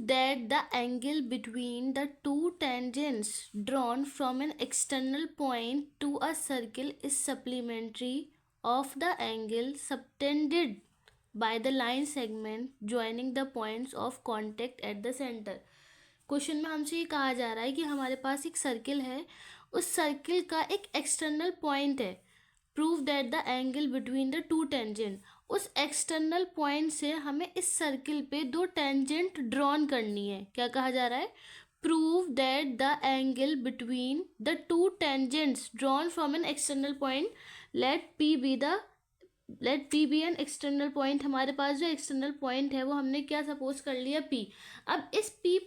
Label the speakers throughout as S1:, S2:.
S1: that the angle between the two tangents drawn from an external point to a circle is supplementary of the angle subtended by the line segment joining the points of contact at the center. Question में हमसे ये कहा जा रहा है कि हमारे पास एक सर्किल है, उस सर्किल का एक एक्सटर्नल पॉइंट है. Prove that the angle between the to tangent. उस एक्सटर्नल पॉइंट से हमें इस सर्किल पे दो टेंजेंट ड्रॉन करनी है. क्या कहा जा रहा है? Prove that the angle between the two tangents drawn from an external point. Let P B an external point. हमारे पास जो एक्सटर्नल पॉइंट है वो हमने क्या सपोज कर लिया? पी. अब इस पी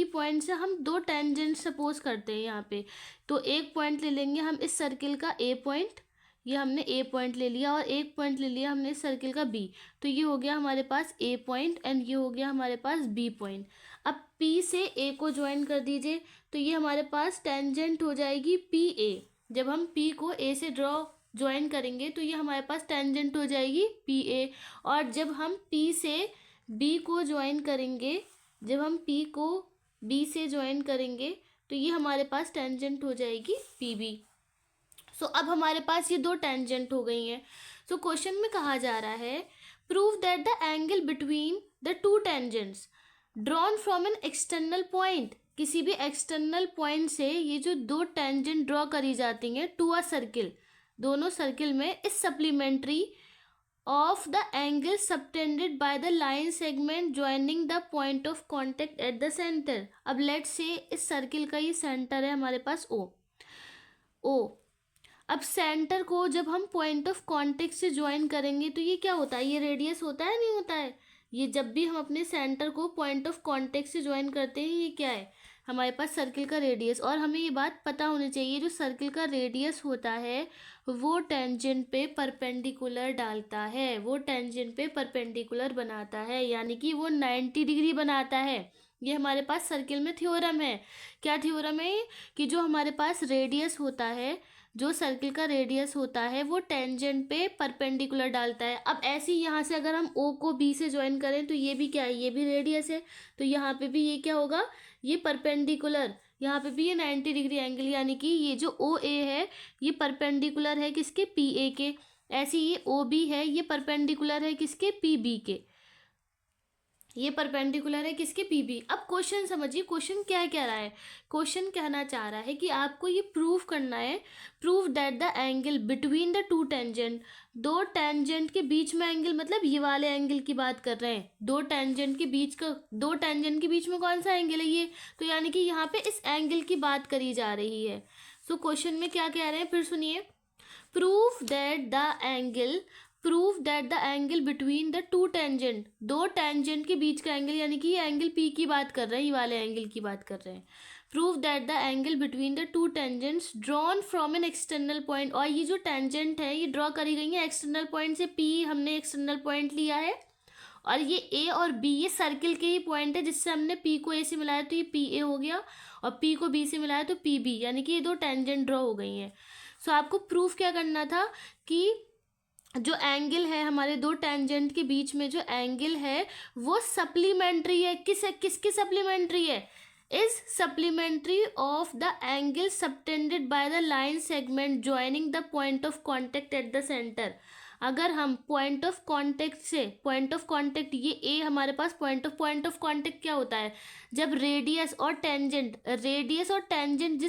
S1: पॉइंट से हम दो टेंजेंट सपोज करते हैं यहाँ पे. तो एक पॉइंट ले लेंगे हम इस सर्किल का ए पॉइंट, ये हमने ए पॉइंट ले लिया, और एक पॉइंट ले लिया हमने इस सर्किल का बी. तो ये हो गया हमारे पास ए पॉइंट एंड ये हो गया हमारे पास बी पॉइंट. अब पी से ए को ज्वाइन कर दीजिए, तो ये हमारे पास टेंजेंट हो जाएगी पी ए. जब हम पी को ए से ज्वाइन करेंगे तो ये हमारे पास टेंजेंट हो जाएगी पी ए. और जब हम पी से बी को ज्वाइन करेंगे, तो ये हमारे पास टेंजेंट हो जाएगी पी बी. सो अब हमारे पास ये दो टेंजेंट हो गई हैं. सो क्वेश्चन में कहा जा रहा है prove that the angle between the two tangents drawn from an external point. किसी भी एक्सटर्नल पॉइंट से ये जो दो टेंजेंट ड्रॉ करी जाती हैं टू अ सर्किल, दोनों सर्किल में, इस supplementary of the angle subtended by the line segment joining the point of contact at the center. अब let's say इस सर्किल का ये सेंटर है हमारे पास O. अब सेंटर को जब हम पॉइंट ऑफ कांटेक्ट से ज्वाइन करेंगे तो ये क्या होता है? ये रेडियस होता है, नहीं होता है? ये जब भी हम अपने सेंटर को पॉइंट ऑफ कांटेक्ट से ज्वाइन करते हैं, ये क्या है? हमारे पास सर्किल का रेडियस. और हमें ये बात पता होनी चाहिए, जो सर्किल का रेडियस होता है वो टेंजेंट पे परपेंडिकुलर डालता है, वो टेंजेंट पे परपेंडिकुलर बनाता है, यानी कि वो 90 डिग्री बनाता है. ये हमारे पास सर्किल में थ्योरम है. क्या थ्योरम है? कि जो हमारे पास रेडियस होता है, जो सर्किल का रेडियस होता है वो टेंजेंट पे परपेंडिकुलर डालता है. अब ऐसे ही यहाँ से अगर हम ओ को बी से ज्वाइन करें तो ये भी क्या है? ये भी रेडियस है. तो यहाँ पे भी ये क्या होगा? ये परपेंडिकुलर. यहाँ पे भी ये 90 डिग्री एंगल, यानी कि ये जो ओ ए है ये परपेंडिकुलर है किसके? पी ए के. ऐसे ये ओ बी है, ये परपेंडिकुलर है किसके? पी बी के. ये परपेंडिकुलर है किसके? P B. अब क्वेश्चन समझिए, क्वेश्चन क्या कह रहा है? क्वेश्चन कहना चाह रहा है कि आपको ये प्रूव करना है, prove that the angle between the to tangent. दो टेंजेंट के बीच में एंगल, मतलब ये वाले एंगल की बात कर रहे हैं. दो टेंजेंट के बीच में कौन सा एंगल है? ये. तो यानी कि यहाँ पे इस एंगल की बात करी जा रही है. सो क्वेश्चन में क्या कह रहे हैं फिर सुनिए. Prove that the angle between the to tangent. दो टेंजेंट के बीच का एंगल, यानी कि ये एंगल पी की बात कर रहे हैं, ये वाले एंगल की बात कर रहे हैं. Prove that the angle between the two tangents drawn from an external point. और ये जो टेंजेंट है ये ड्रॉ करी गई है एक्सटर्नल पॉइंट से. पी हमने एक्सटर्नल पॉइंट लिया है, और ये ए और बी ये सर्किल के ही पॉइंट है. जिससे हमने पी को ए से मिलाया तो ये पी ए हो गया, और पी को बी से मिलाया तो पी बी, यानी कि ये दो टेंजेंट ड्रॉ हो गई हैं. सो आपको प्रूफ क्या करना था कि जो एंगल है हमारे दो टेंजेंट के बीच में, जो एंगल है वो सप्लीमेंट्री है. किसकी सप्लीमेंट्री है? Is supplementary of the angle subtended by the line segment joining the point of contact at the centre. अगर हम पॉइंट ऑफ कांटेक्ट ये ए हमारे पास पॉइंट ऑफ कांटेक्ट क्या होता है? जब रेडियस और टेंजेंट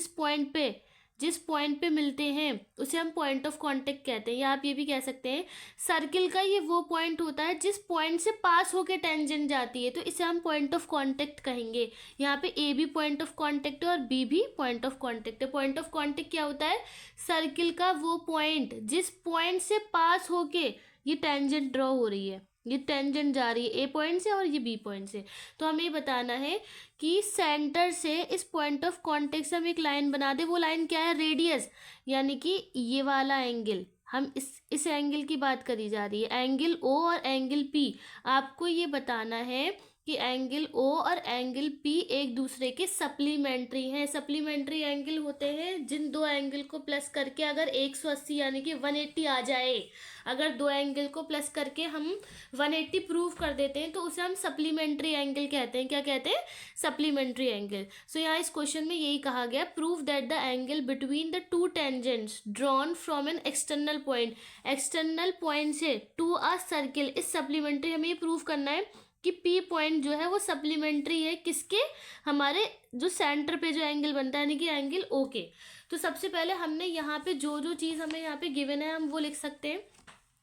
S1: जिस पॉइंट पे मिलते हैं उसे हम पॉइंट ऑफ कांटेक्ट कहते हैं. या आप ये भी कह सकते हैं सर्किल का ये वो पॉइंट होता है जिस पॉइंट से पास होके टेंजेंट जाती है, तो इसे हम पॉइंट ऑफ कांटेक्ट कहेंगे. यहाँ पे ए भी पॉइंट ऑफ कांटेक्ट है और बी भी पॉइंट ऑफ कांटेक्ट है. पॉइंट ऑफ कांटेक्ट क्या होता है? सर्किल का वो पॉइंट जिस पॉइंट से पास होके ये टेंजेंट ड्रॉ हो रही है, ये टेंजेंट जा रही है ए पॉइंट से और ये बी पॉइंट से. तो हमें ये बताना है कि सेंटर से इस पॉइंट ऑफ कांटेक्ट से हम एक लाइन बना दे. वो लाइन क्या है? रेडियस. यानी कि ये वाला एंगल, हम इस एंगल की बात करी जा रही है, एंगल ओ और एंगल पी. आपको ये बताना है कि एंगल ओ और एंगल पी एक दूसरे के सप्लीमेंट्री हैं। सप्लीमेंट्री एंगल होते हैं जिन दो एंगल को प्लस करके अगर 180 यानी कि 180 आ जाए, अगर दो एंगल को प्लस करके हम 180 प्रूव कर देते हैं तो उसे हम सप्लीमेंट्री एंगल कहते हैं। क्या कहते हैं? Supplementary angle. सो यहाँ इस क्वेश्चन में यही कहा गया, prove that the angle between the two tangents drawn from an external point, external point से to a circle is supplementary. हमें ये प्रूव करना है कि पी पॉइंट जो है वो सप्लीमेंट्री है किसके? हमारे जो सेंटर पे जो एंगल बनता है यानी कि एंगल ओ के। तो सबसे पहले हमने यहाँ पे जो जो चीज़ हमें यहाँ पे गिवन है हम वो लिख सकते हैं।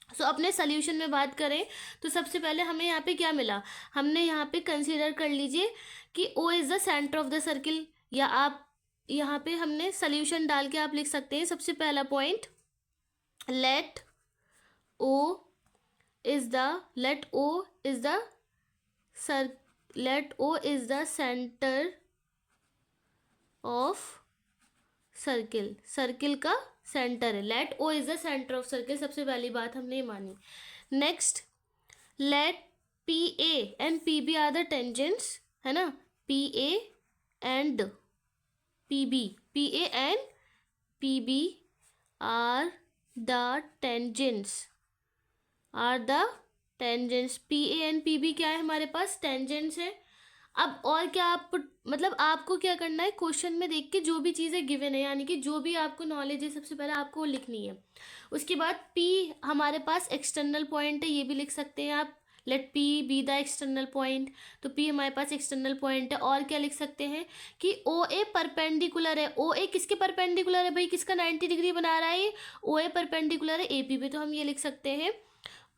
S1: सो अपने सोल्यूशन में बात करें तो सबसे पहले हमें यहाँ पे क्या मिला, हमने यहाँ पे कंसीडर कर लीजिए कि O is the centre of the circle, या आप यहाँ पे हमने सोल्यूशन डाल के आप लिख सकते हैं। सबसे पहला point, let O is the centre of circle, circle का सेंटर है। Let O is the centre of circle, सबसे पहली बात हमने ये मानी। Next, let P A and P B are the tangents, है ना, P A and P B, P A and P B are the tangents, P A and P B क्या है हमारे पास? टेंजेंट्स है। अब और क्या आप मतलब आपको क्या करना है, क्वेश्चन में देख के जो भी चीज़ें गिवन है यानी कि जो भी आपको नॉलेज है सबसे पहले आपको वो लिखनी है। उसके बाद पी हमारे पास एक्सटर्नल पॉइंट है, ये भी लिख सकते हैं आप, let P B the external point. तो पी हमारे पास एक्सटर्नल पॉइंट है। और क्या लिख सकते हैं कि ओ ए परपेंडिकुलर है। ओ ए किसके परपेंडिकुलर है भाई? किसका 90 डिग्री बना रहा है? ओ ए परपेंडिकुलर है ए पी पे। तो हम ये लिख सकते हैं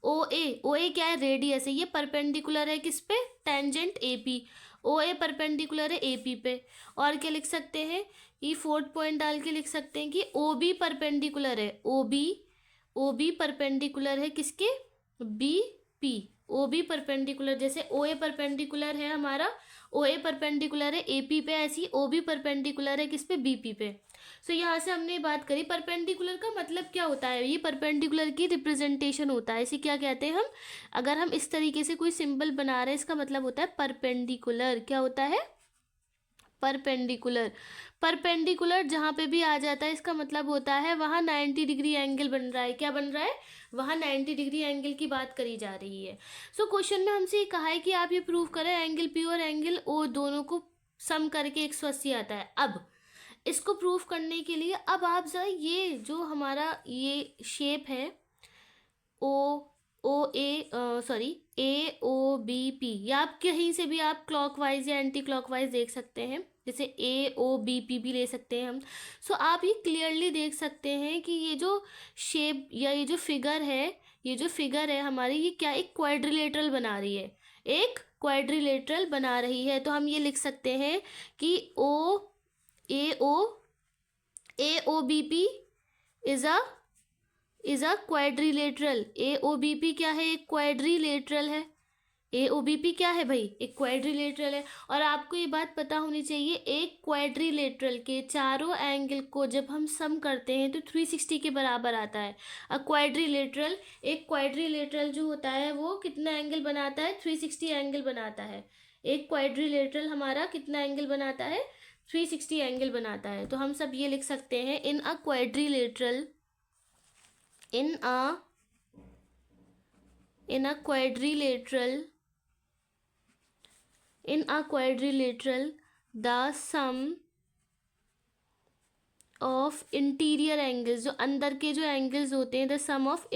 S1: ओ ए क्या है? रेडियस है, ये परपेंडिकुलर है किस पे? Tangent A P. O A perpendicular है ए पी पे। और क्या लिख सकते हैं, ये फोर्थ पॉइंट डाल के लिख सकते हैं कि ओ बी परपेंडिकुलर है, ओ बी परपेंडिकुलर है किसके? B P. O B perpendicular, जैसे ओ ए परपेंडिकुलर है हमारा, ओ ए परपेंडिकुलर है ए पी पे, ऐसी ओ बी परपेंडिकुलर है किस पे? बी पी पे। सो यहाँ से हमने बात करी परपेंडिकुलर का मतलब क्या होता है, ये परपेंडिकुलर की रिप्रेजेंटेशन होता है। इसे क्या कहते हैं हम? अगर हम इस तरीके से कोई सिंबल बना रहे हैं इसका मतलब होता है परपेंडिकुलर। क्या होता है? परपेंडिकुलर। परपेंडिकुलर जहाँ पे भी आ जाता है इसका मतलब होता है वहाँ 90 डिग्री एंगल बन रहा है। क्या बन रहा है? वहाँ 90 डिग्री एंगल की बात करी जा रही है। सो क्वेश्चन में हमसे ये कहा है कि आप ये प्रूव करें एंगल पी और एंगल ओ दोनों को सम करके 180 आता है। अब इसको प्रूफ करने के लिए अब आप जरा ये जो हमारा ये शेप है ए ओ बी पी, या आप कहीं से भी आप क्लॉकवाइज या एंटी क्लॉकवाइज देख सकते हैं, जैसे ए ओ बी पी भी ले सकते हैं हम। सो आप ये क्लियरली देख सकते हैं कि ये जो शेप या ये जो फिगर है हमारी, ये क्या एक क्वाड्रिलेटरल बना रही है, एक क्वाड्रिलेटरल बना रही है। तो हम ये लिख सकते हैं कि A O B P is a quadrilateral. A O B P क्या है? एक क्वाड्रिलेटरल है। ए ओ बी पी क्या है भाई? एक क्वाड्रिलेटरल है। और आपको ये बात पता होनी चाहिए, एक क्वाड्रिलेटरल के चारों एंगल को जब हम सम करते हैं तो 360 के बराबर आता है। एक क्वाड्रिलेटरल जो होता है वो कितना एंगल बनाता है? 360 एंगल बनाता है। एक क्वाड्रिलेटरल हमारा कितना एंगल बनाता है? 360 एंगल बनाता है। तो हम सब ये लिख सकते हैं, in a quadrilateral the sum of interior angles, जो अंदर के जो एंगल्स होते हैं, the sum of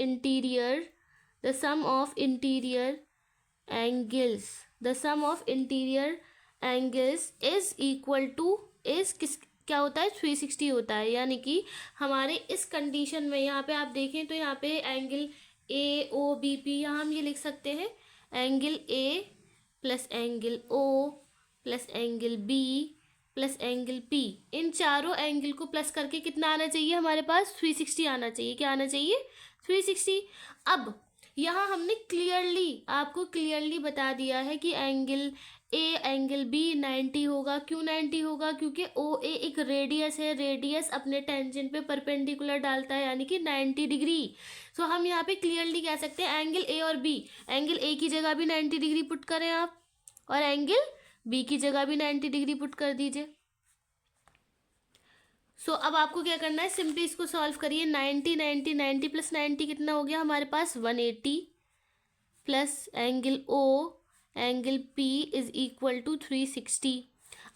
S1: interior angles is equal to क्या होता है? 360 होता है। यानी कि हमारे इस कंडीशन में यहाँ पे आप देखें तो यहाँ पे angle A O B P, यहाँ हम ये लिख सकते हैं angle A plus angle O plus angle B plus angle P, इन चारों एंगल को प्लस करके कितना आना चाहिए हमारे पास? 360 आना चाहिए। क्या आना चाहिए? 360। अब यहाँ हमने आपको क्लियरली बता दिया है कि एंगल ए एंगल बी 90 होगा। क्यों 90 होगा? क्योंकि ओ ए एक रेडियस है, रेडियस अपने टेंजेंट पे परपेंडिकुलर डालता है यानी कि 90 डिग्री। सो हम यहाँ पे क्लियरली कह सकते हैं एंगल ए और बी, एंगल ए की जगह भी 90 डिग्री पुट करें आप, और एंगल बी की जगह भी 90 डिग्री पुट कर दीजिए। सो अब आपको क्या करना है, सिंपली इसको सॉल्व करिए। 90 90 90 प्लस 90 कितना हो गया हमारे पास 180 plus angle O angle P is equal to 360।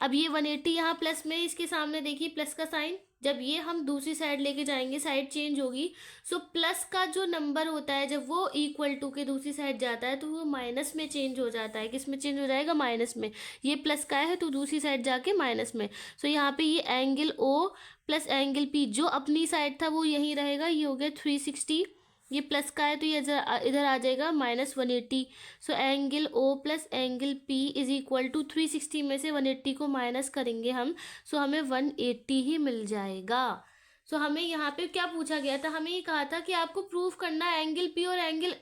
S1: अब ये 180 यहाँ प्लस में, इसके सामने देखिए प्लस का साइन, जब ये हम दूसरी साइड लेके जाएंगे साइड चेंज होगी। सो प्लस का जो नंबर होता है जब वो इक्वल टू के दूसरी साइड जाता है तो वो माइनस में चेंज हो जाता है। किस में चेंज हो जाएगा, माइनस में। ये प्लस का है तो दूसरी साइड जाके माइनस में। सो यहाँ पे ये angle O plus angle P जो अपनी साइड था वो यहीं रहेगा, ये हो गया 360। ये प्लस का है तो ये इधर आ जाएगा -180। So angle O plus angle P is equal to 360 में से 180 को माइनस करेंगे हम, सो हमें 180 ही मिल जाएगा। सो हमें यहाँ पे क्या पूछा गया था, हमें ये कहा था कि आपको प्रूव करना है एंगल पी और एंगल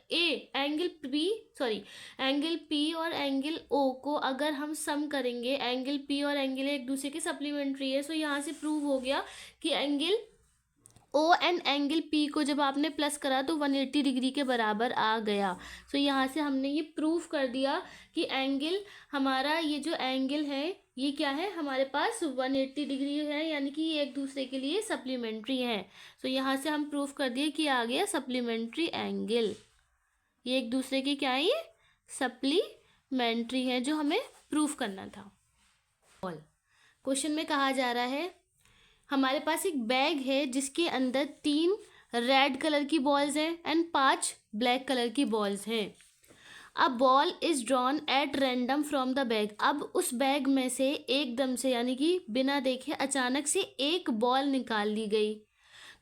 S1: पी और एंगल ओ को अगर हम सम करेंगे, एंगल पी और एंगल एक दूसरे के सप्लीमेंट्री है। सो यहाँ से प्रूव हो गया कि angle O and angle P को जब आपने प्लस करा तो 180 डिग्री के बराबर आ गया। सो यहाँ से हमने ये प्रूव कर दिया कि एंगल हमारा, ये जो एंगल है ये क्या है हमारे पास 180 डिग्री है, यानी कि ये एक दूसरे के लिए सप्लीमेंट्री है। सो यहाँ से हम प्रूव कर दिए कि आ गया सप्लीमेंट्री एंगल, ये एक दूसरे के क्या है, ये सप्लीमेंट्री है जो हमें प्रूव करना था। क्वेश्चन में कहा जा रहा है हमारे पास एक बैग है जिसके अंदर 3 रेड कलर की बॉल्स हैं एंड 5 ब्लैक कलर की बॉल्स हैं। A ball is drawn at random from the bag. अब उस बैग में से एकदम से, यानी कि बिना देखे अचानक से एक बॉल निकाल ली गई।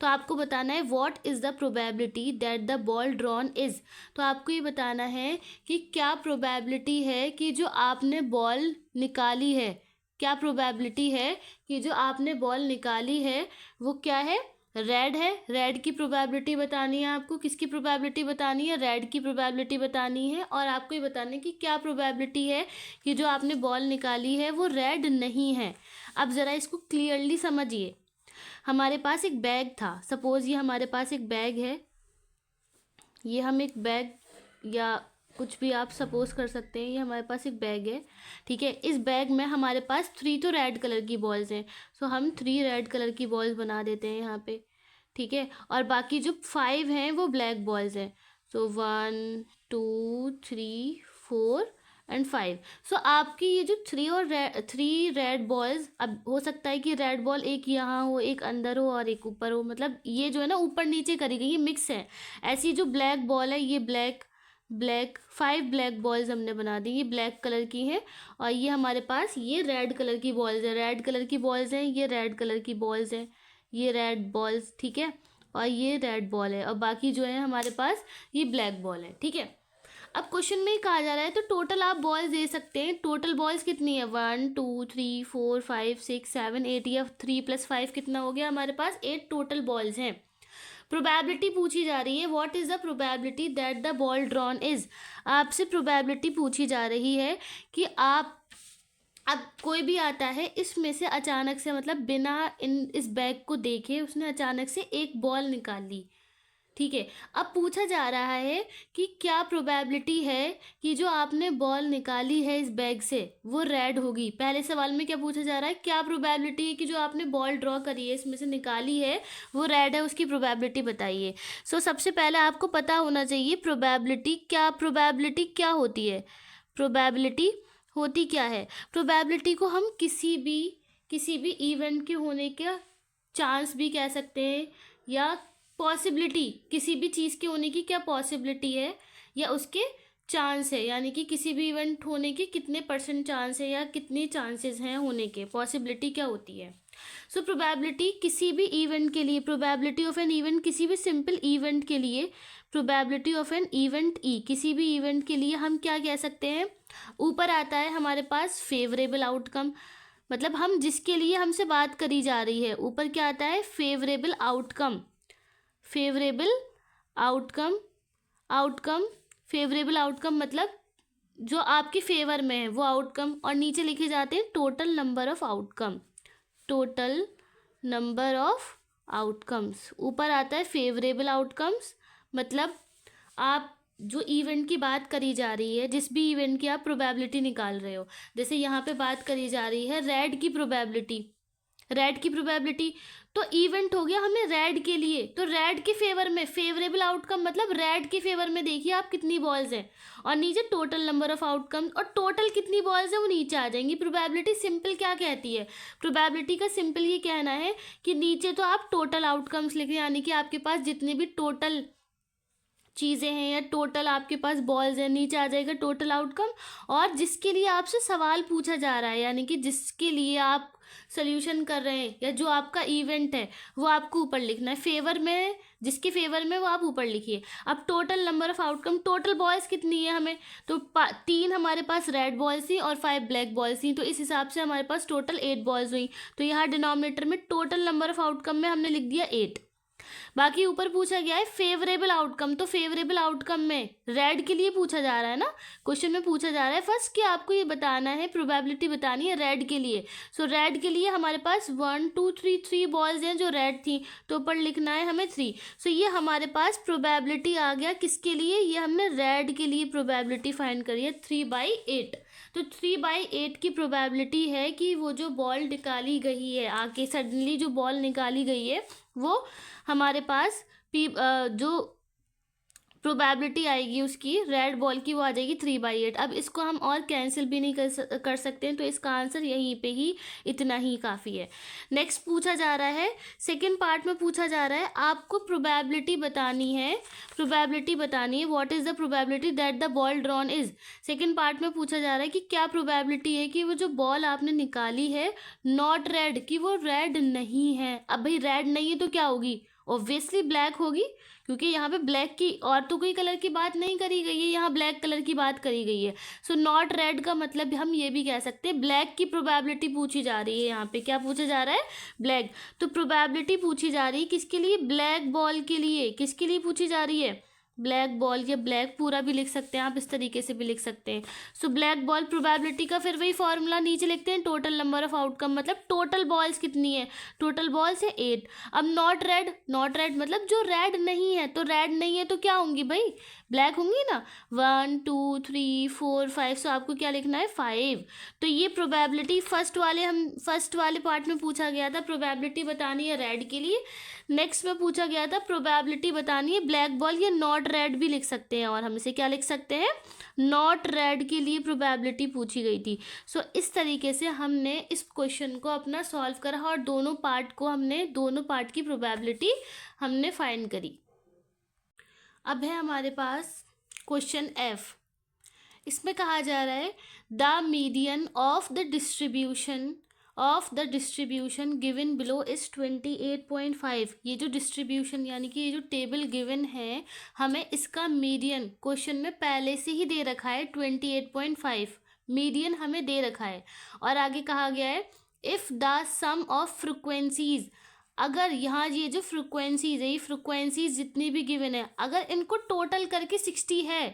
S1: तो आपको बताना है what is the probability that the ball drawn is. तो आपको ये बताना है कि क्या प्रोबेबिलिटी है कि जो आपने बॉल निकाली है, क्या प्रोबेबिलिटी है कि जो आपने बॉल निकाली है वो क्या है, रेड है। रेड की प्रोबेबिलिटी बतानी है आपको, किसकी प्रोबेबिलिटी बतानी है, रेड की प्रोबेबिलिटी बतानी है। और आपको ये बताना है कि क्या प्रोबेबिलिटी है कि जो आपने बॉल निकाली है वो रेड नहीं है। अब ज़रा इसको क्लियरली समझिए। हमारे पास एक बैग था, सपोज़ ये हमारे पास एक बैग है, ये हम एक बैग या कुछ भी आप सपोज कर सकते हैं, ये हमारे पास एक बैग है, ठीक है। इस बैग में हमारे पास 3 तो रेड कलर की बॉल्स हैं। सो हम 3 रेड कलर की बॉल्स बना देते हैं यहाँ पे, ठीक है। और बाकी जो 5 हैं वो ब्लैक बॉल्स हैं। सो 1 2 3 4 एंड 5। सो आपकी ये जो 3 रेड बॉल्स, अब हो सकता है कि रेड बॉल एक यहाँ हो, एक अंदर हो और एक ऊपर हो, मतलब ये जो है ना ऊपर नीचे करी गई, ये मिक्स है। ऐसी जो ब्लैक बॉल है ये ब्लैक 5 ब्लैक बॉल्स हमने बना दी, ये ब्लैक कलर की हैं। और ये हमारे पास ये रेड कलर की बॉल्स है, रेड कलर की बॉल्स हैं, ये रेड कलर की बॉल्स हैं, ये रेड बॉल्स, ठीक है। और ये रेड बॉल है और बाकी जो है हमारे पास ये ब्लैक बॉल है, ठीक है। अब क्वेश्चन में कहा जा रहा है तो टोटल आप बॉल्स दे सकते हैं। टोटल बॉल्स कितनी है, 1 2 3 4 5 6 7 8, या 3 + 5 कितना हो गया हमारे पास, 8 टोटल बॉल्स हैं। प्रोबेबिलिटी पूछी जा रही है, what is the probability that the ball drawn is. आपसे प्रोबेबिलिटी पूछी जा रही है कि आप, अब कोई भी आता है इसमें से अचानक से, मतलब बिना इस बैग को देखे उसने अचानक से एक बॉल निकाल ली, ठीक है। अब पूछा जा रहा है कि क्या प्रोबेबिलिटी है कि जो आपने बॉल निकाली है इस बैग से वो रेड होगी। पहले सवाल में क्या पूछा जा रहा है, क्या प्रोबेबिलिटी है कि जो आपने बॉल ड्रॉ करी है इसमें से निकाली है वो रेड है, उसकी प्रोबेबिलिटी बताइए। सो सबसे पहले आपको पता होना चाहिए प्रोबेबिलिटी क्या होती है। प्रोबेबिलिटी होती क्या है, प्रोबेबिलिटी को हम किसी भी इवेंट के होने का चांस भी कह सकते हैं, या पॉसिबिलिटी, किसी भी चीज़ के होने की क्या पॉसिबिलिटी है या उसके चांस है, यानी कि किसी भी इवेंट होने के कितने % चांस है या कितने चांसेस हैं होने के, पॉसिबिलिटी क्या होती है। सो प्रोबेबिलिटी किसी भी इवेंट के लिए, प्रोबेबिलिटी ऑफ एन इवेंट, किसी भी सिंपल इवेंट के लिए probability of an event E, किसी भी इवेंट के लिए हम क्या कह सकते हैं, ऊपर आता है हमारे पास फेवरेबल आउटकम, मतलब हम जिसके लिए हमसे बात करी जा रही है, ऊपर क्या आता है, favourable outcome. Favourable outcome favourable outcome मतलब जो आपके फेवर में है वो आउटकम, और नीचे लिखे जाते हैं टोटल नंबर ऑफ आउटकम्स। ऊपर आता है फेवरेबल आउटकम्स, मतलब आप जो इवेंट की बात करी जा रही है, जिस भी इवेंट की आप प्रोबेबिलिटी निकाल रहे हो, जैसे यहाँ पे बात करी जा रही है रेड की प्रोबेबिलिटी, रेड की प्रोबेबिलिटी, तो इवेंट हो गया हमने रेड के लिए, तो रेड के फेवर में फेवरेबल आउटकम मतलब रेड के फेवर में देखिए आप कितनी बॉल्स हैं, और नीचे टोटल नंबर ऑफ आउटकम, और टोटल कितनी बॉल्स हैं वो नीचे आ जाएंगी। प्रोबेबिलिटी सिंपल क्या कहती है, प्रोबेबिलिटी का सिंपल ये कहना है कि नीचे तो आप टोटल आउटकम्स लिखें, यानी कि आपके पास जितने भी टोटल चीज़ें हैं या टोटल आपके पास बॉल्स हैं, नीचे आ जाएगा टोटल आउटकम, और जिसके लिए आपसे सवाल पूछा जा रहा है, यानी कि जिसके लिए आप सोल्यूशन कर रहे हैं या जो आपका इवेंट है वो आपको ऊपर लिखना है, फेवर में जिसके फेवर में वो आप ऊपर लिखिए। अब total number of outcome, total balls कितनी है हमें, तो 3 हमारे पास रेड बॉल्स थी और 5 ब्लैक बॉल्स थी, तो इस हिसाब से हमारे पास टोटल 8 बॉल्स हुई। तो यहाँ डिनोमिनेटर में टोटल नंबर ऑफ आउटकम में हमने लिख दिया 8। बाकी ऊपर पूछा गया है फेवरेबल आउटकम, तो फेवरेबल आउटकम में रेड के लिए पूछा जा रहा है ना, क्वेश्चन में पूछा जा रहा है फर्स्ट कि आपको ये बताना है, प्रोबेबिलिटी बतानी है रेड के लिए। सो रेड के लिए हमारे पास 1 2 3 3 बॉल्स हैं जो रेड थी, तो ऊपर लिखना है हमें 3। सो ये हमारे पास प्रोबेबिलिटी आ गया किसके लिए, ये हमने रेड के लिए प्रोबेबिलिटी फाइंड करी है 3/8। तो 3/8 की प्रोबेबिलिटी है कि वो जो बॉल निकाली गई है, आके सडनली जो बॉल निकाली गई है वो हमारे पास जो प्रोबेबिलिटी आएगी उसकी रेड बॉल की वो आ जाएगी 3/8। अब इसको हम और कैंसिल भी नहीं कर सकते हैं, तो इसका आंसर यहीं पे ही इतना ही काफ़ी है। नेक्स्ट पूछा जा रहा है, सेकंड पार्ट में पूछा जा रहा है आपको प्रोबेबिलिटी बतानी है, प्रोबेबिलिटी बतानी है what is the probability that the ball drawn is. Second part में पूछा जा रहा है कि क्या प्रोबेबिलिटी है कि वो जो बॉल आपने निकाली है नॉट रेड, कि वो रेड नहीं है। अब भाई रेड नहीं है तो क्या होगी, ऑब्वियसली ब्लैक होगी, क्योंकि यहाँ पे ब्लैक की और तो कोई कलर की बात नहीं करी गई है, यहाँ ब्लैक कलर की बात करी गई है। सो नॉट रेड का मतलब हम ये भी कह सकते हैं ब्लैक की प्रोबेबिलिटी पूछी जा रही है। यहाँ पे क्या पूछा जा रहा है, ब्लैक, तो प्रोबेबिलिटी पूछी जा रही है किसके लिए, ब्लैक बॉल के लिए। किसके लिए पूछी जा रही है, ब्लैक बॉल, या ब्लैक पूरा भी लिख सकते हैं आप, इस तरीके से भी लिख सकते हैं। सो ब्लैक बॉल प्रोबेबिलिटी का फिर वही फॉर्मूला नीचे लिखते हैं, टोटल नंबर ऑफ आउटकम मतलब टोटल बॉल्स कितनी है, टोटल बॉल्स है 8। अब नॉट रेड, नॉट रेड मतलब जो रेड नहीं है, तो रेड नहीं है तो क्या होंगी भाई, ब्लैक होंगी ना, 1 2 3 4 5। सो आपको क्या लिखना है 5। तो ये प्रोबेबिलिटी फर्स्ट वाले पार्ट में पूछा गया था, प्रोबेबिलिटी बतानी है रेड के लिए। नेक्स्ट में पूछा गया था प्रोबेबिलिटी बतानी है ब्लैक बॉल, या नॉट रेड भी लिख सकते हैं, और हम इसे क्या लिख सकते हैं, नॉट रेड के लिए प्रोबेबिलिटी पूछी गई थी। सो इस तरीके से हमने इस क्वेश्चन को अपना सॉल्व करा और दोनों पार्ट की प्रोबेबिलिटी हमने फाइंड करी। अब है हमारे पास क्वेश्चन एफ। इसमें कहा जा रहा है the median of the distribution given below is 28.5। ये जो डिस्ट्रीब्यूशन यानी कि ये जो टेबल गिवन है, हमें इसका मीडियन क्वेश्चन में पहले से ही दे रखा है 28.5, मीडियन हमें दे रखा है। और आगे कहा गया है if the sum of frequencies, अगर यहाँ ये जो फ्रिक्वेंसीज है, ये फ्रिक्वेंसीज जितनी भी गिवन है, अगर इनको टोटल करके 60 है,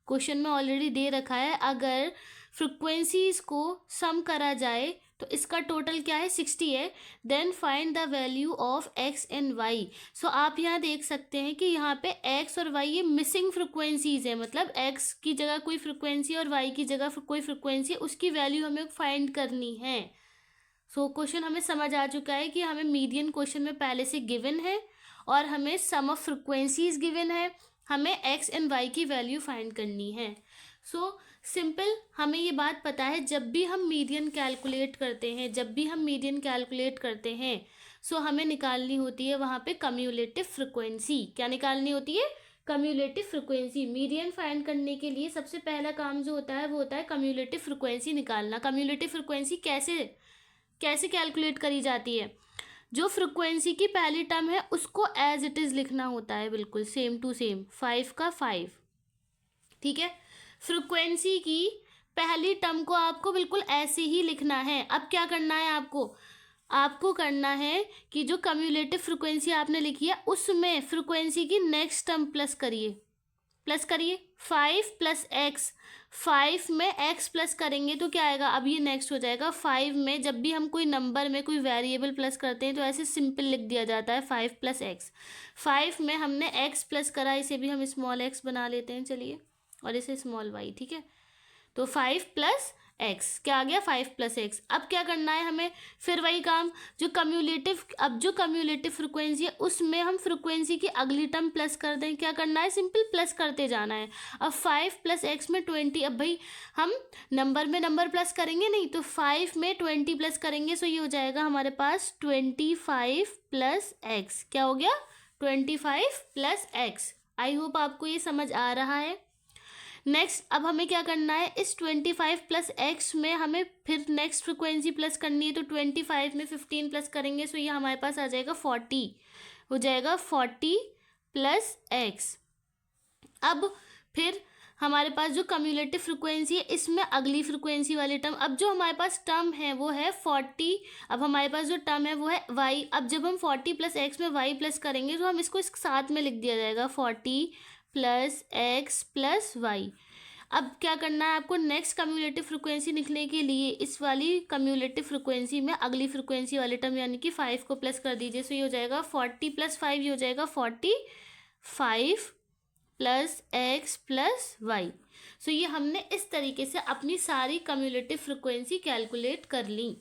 S1: क्वेश्चन में ऑलरेडी दे रखा है, अगर फ्रिक्वेंसीज को सम करा जाए तो इसका टोटल क्या है 60 है, then find the value of x and y। So आप यहाँ देख सकते हैं कि यहाँ पे x और y ये मिसिंग फ्रिक्वेंसीज है, मतलब x की जगह कोई फ्रिक्वेंसी और y की जगह कोई फ्रिक्वेंसी, उसकी वैल्यू हमें फाइंड करनी है। सो क्वेश्चन हमें समझ आ चुका है कि हमें मीडियन क्वेश्चन में पहले से गिवन है और हमें सम ऑफ फ्रिक्वेंसीज गिवन है, हमें x एंड y की वैल्यू फाइंड करनी है। सो सिंपल, हमें ये बात पता है जब भी हम मीडियन कैलकुलेट करते हैं, सो हमें निकालनी होती है वहाँ पे कम्युलेटिव फ्रिक्वेंसी। क्या निकालनी होती है, कम्युलेटिव फ्रिक्वेंसी। मीडियन फाइंड करने के लिए सबसे पहला काम जो होता है वो होता है कम्युलेटिव फ्रिक्वेंसी निकालना। कम्युलेटिव फ्रिक्वेंसी कैसे कैलकुलेट करी जाती है, जो फ्रिक्वेंसी की पहली टर्म है उसको एज इट इज़ लिखना होता है, बिल्कुल सेम टू सेम, 5 का 5, ठीक है। फ्रिक्वेंसी की पहली टर्म को आपको बिल्कुल ऐसे ही लिखना है। अब क्या करना है आपको करना है कि जो कम्युलेटिव फ्रिक्वेंसी आपने लिखी है उसमें फ्रिक्वेंसी की नेक्स्ट टर्म प्लस करिए, 5 प्लस एक्स, 5 में x प्लस करेंगे तो क्या आएगा, अब ये नेक्स्ट हो जाएगा 5 में जब भी हम कोई नंबर में कोई वेरिएबल प्लस करते हैं तो ऐसे सिंपल लिख दिया जाता है 5 प्लस एक्स। 5 में हमने x प्लस करा, इसे भी हम स्मॉल x बना लेते हैं चलिए, और इसे स्मॉल y, ठीक है। तो 5 प्लस एक्स क्या आ गया, 5 प्लस एक्स। अब क्या करना है हमें, फिर वही काम जो कम्युलेटिव, अब जो कम्युलेटिव फ्रिक्वेंसी है उसमें हम फ्रिक्वेंसी की अगली टर्म प्लस कर दें। क्या करना है, सिंपल प्लस करते जाना है। अब 5 प्लस एक्स में 20, अब भाई हम नंबर में नंबर प्लस करेंगे नहीं, तो 5 में 20 प्लस करेंगे, सो ये हो जाएगा हमारे पास 25 प्लस एक्स। क्या हो गया, 25 प्लस एक्स। आई होप आपको ये समझ आ रहा है। नेक्स्ट अब हमें क्या करना है, इस 25 प्लस एक्स में हमें फिर नेक्स्ट फ्रिक्वेंसी प्लस करनी है, तो 25 में 15 प्लस करेंगे, सो ये हमारे पास आ जाएगा 40, हो जाएगा 40 प्लस एक्स। अब फिर हमारे पास जो कम्युलेटिव फ्रिक्वेंसी है इसमें अगली फ्रिक्वेंसी वाली टर्म, अब जो हमारे पास टर्म है वो है 40, अब हमारे पास जो टर्म है वो है y। अब जब हम 40 प्लस एक्स में y प्लस करेंगे तो हम इसको इस साथ में लिख दिया जाएगा 40 प्लस एक्स प्लस वाई। अब क्या करना है आपको, नेक्स्ट कम्युलेटिव फ्रिक्वेंसी लिखने के लिए इस वाली कम्युलेटिव फ्रिक्वेंसी में अगली फ्रिक्वेंसी वाले टर्म यानी कि 5 को प्लस कर दीजिए, सो ये हो जाएगा 40 प्लस 5, ये हो जाएगा 45 प्लस एक्स प्लस वाई। सो ये हमने इस तरीके से अपनी सारी कम्युलेटिव फ्रिक्वेंसी कैलकुलेट कर ली।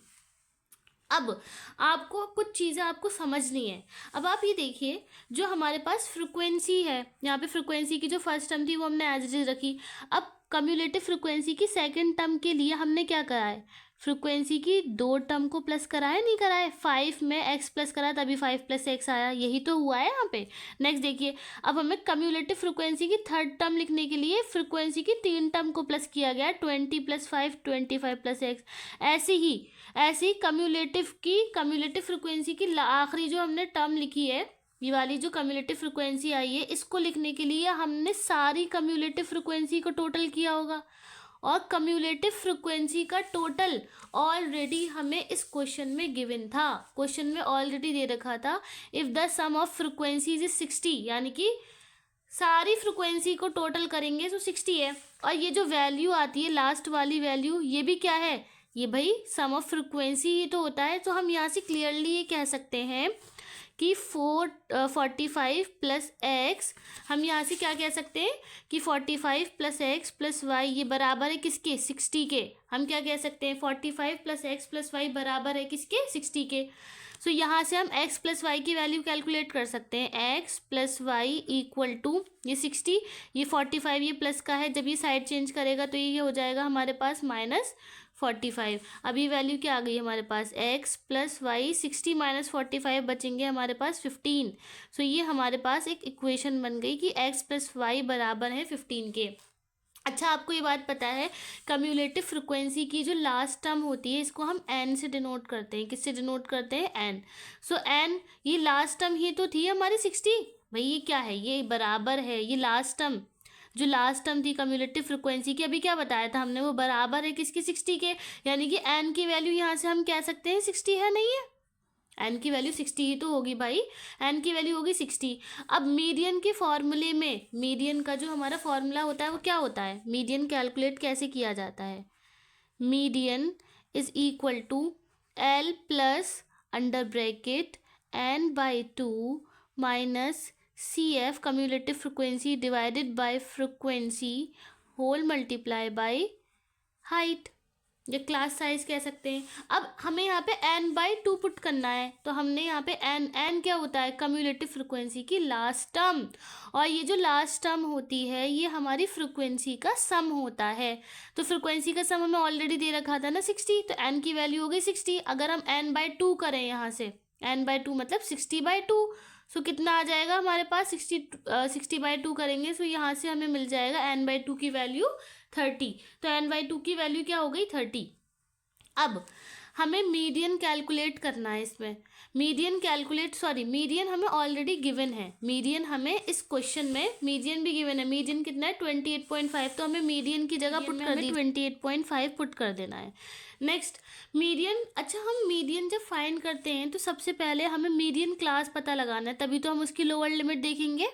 S1: अब आपको कुछ चीज़ें आपको समझनी है। अब आप ये देखिए, जो हमारे पास फ्रिक्वेंसी है, यहाँ पे फ्रिक्वेंसी की जो फर्स्ट टर्म थी वो हमने एज इट इज रखी। अब कम्युलेटिव फ्रिक्वेंसी की सेकंड टर्म के लिए हमने क्या करा है, फ्रिक्वेंसी की दो टर्म को प्लस कराया, नहीं कराया, 5 में x प्लस करा तभी 5 प्लस एक्स आया, यही तो हुआ है यहाँ पे। नेक्स्ट देखिए, अब हमें कम्युलेटिव फ्रिक्वेंसी की थर्ड टर्म लिखने के लिए फ्रिक्वेंसी की 3 टर्म को प्लस किया गया, 20 प्लस 5 25 प्लस एक्स। ऐसे ही कम्युलेटिव फ्रिक्वेंसी की आखिरी जो हमने टर्म लिखी है, ये वाली जो कम्युलेटिव फ्रिक्वेंसी आई है, इसको लिखने के लिए हमने सारी कम्युलेटिव फ्रिक्वेंसी को टोटल किया होगा, और कम्युलेटिव फ्रिक्वेंसी का टोटल ऑलरेडी हमें इस क्वेश्चन में गिवन था। क्वेश्चन में ऑलरेडी दे रखा था, if the sum of frequencies is 60, यानी कि सारी फ्रिक्वेंसी को टोटल करेंगे तो 60 है। और ये जो वैल्यू आती है लास्ट वाली वैल्यू, ये भी क्या है, ये भाई सम ऑफ फ्रिक्वेंसी ही तो होता है। तो हम यहाँ से क्लियरली ये कह सकते हैं कि 45 प्लस एक्स, हम यहाँ से क्या कह सकते हैं कि 45 प्लस एक्स प्लस वाई ये बराबर है किसके, 60 के। हम क्या कह सकते हैं, 45 प्लस एक्स प्लस वाई बराबर है किसके, 60 के। सो यहाँ से हम x प्लस वाई की वैल्यू कैलकुलेट कर सकते हैं, x plus Y equal to ये 60, ये 45 ये प्लस का है, जब ये साइड चेंज करेगा तो ये हो जाएगा हमारे पास -45। अभी वैल्यू क्या आ गई हमारे पास, x प्लस वाई, 60 माइनस 45 बचेंगे हमारे पास 15। सो ये हमारे पास एक इक्वेशन बन गई कि x प्लस वाई बराबर है 15 के। अच्छा, आपको ये बात पता है, कम्युलेटिव फ्रिक्वेंसी की जो लास्ट टर्म होती है इसको हम n से डिनोट करते हैं, किससे डिनोट करते हैं, n। सो n ये लास्ट टर्म ही तो थी हमारी 60, भाई ये क्या है, ये बराबर है, ये लास्ट टर्म, जो लास्ट टर्म थी कम्युलेटिव फ्रिक्वेंसी की, अभी क्या बताया था हमने, वो बराबर है किसकी, 60 के। यानी कि n की वैल्यू यहाँ से हम कह सकते हैं 60 है, नहीं है, n की वैल्यू 60 ही तो होगी भाई, n की वैल्यू होगी 60। अब मीडियन के फॉर्मूले में, मीडियन का जो हमारा फॉर्मूला होता है वो क्या होता है, मीडियन कैलकुलेट कैसे किया जाता है, median is equal to l plus under bracket n/2 minus CF cumulative frequency divided by frequency whole multiply by height, या क्लास साइज कह सकते हैं। अब हमें यहाँ पे n/2 पुट करना है, तो हमने यहाँ पे n क्या होता है, कम्युलेटिव फ्रिक्वेंसी की लास्ट टर्म, और ये जो लास्ट टर्म होती है ये हमारी फ्रिक्वेंसी का सम होता है। तो फ्रिक्वेंसी का सम हमें ऑलरेडी दे रखा था ना 60, तो n की वैल्यू हो गई 60। अगर हम n/2 करें यहाँ से, n/2 मतलब 60/2, सो कितना आ जाएगा हमारे पास, 60/2 करेंगे, सो यहाँ से हमें मिल जाएगा n/2 की वैल्यू 30। तो n/2 की वैल्यू क्या हो गई, 30। अब हमें मीडियन कैलकुलेट करना है, इसमें मीडियन हमें ऑलरेडी गिवन है, मीडियन हमें इस क्वेश्चन में मीडियन भी गिवन है, मीडियन कितना है 28.5, तो हमें मीडियन की जगह पुट कर 28.5 पुट कर देना है। नेक्स्ट मीडियन, अच्छा हम मीडियन जब फाइंड करते हैं तो सबसे पहले हमें मीडियन क्लास पता लगाना है, तभी तो हम उसकी लोअर लिमिट देखेंगे,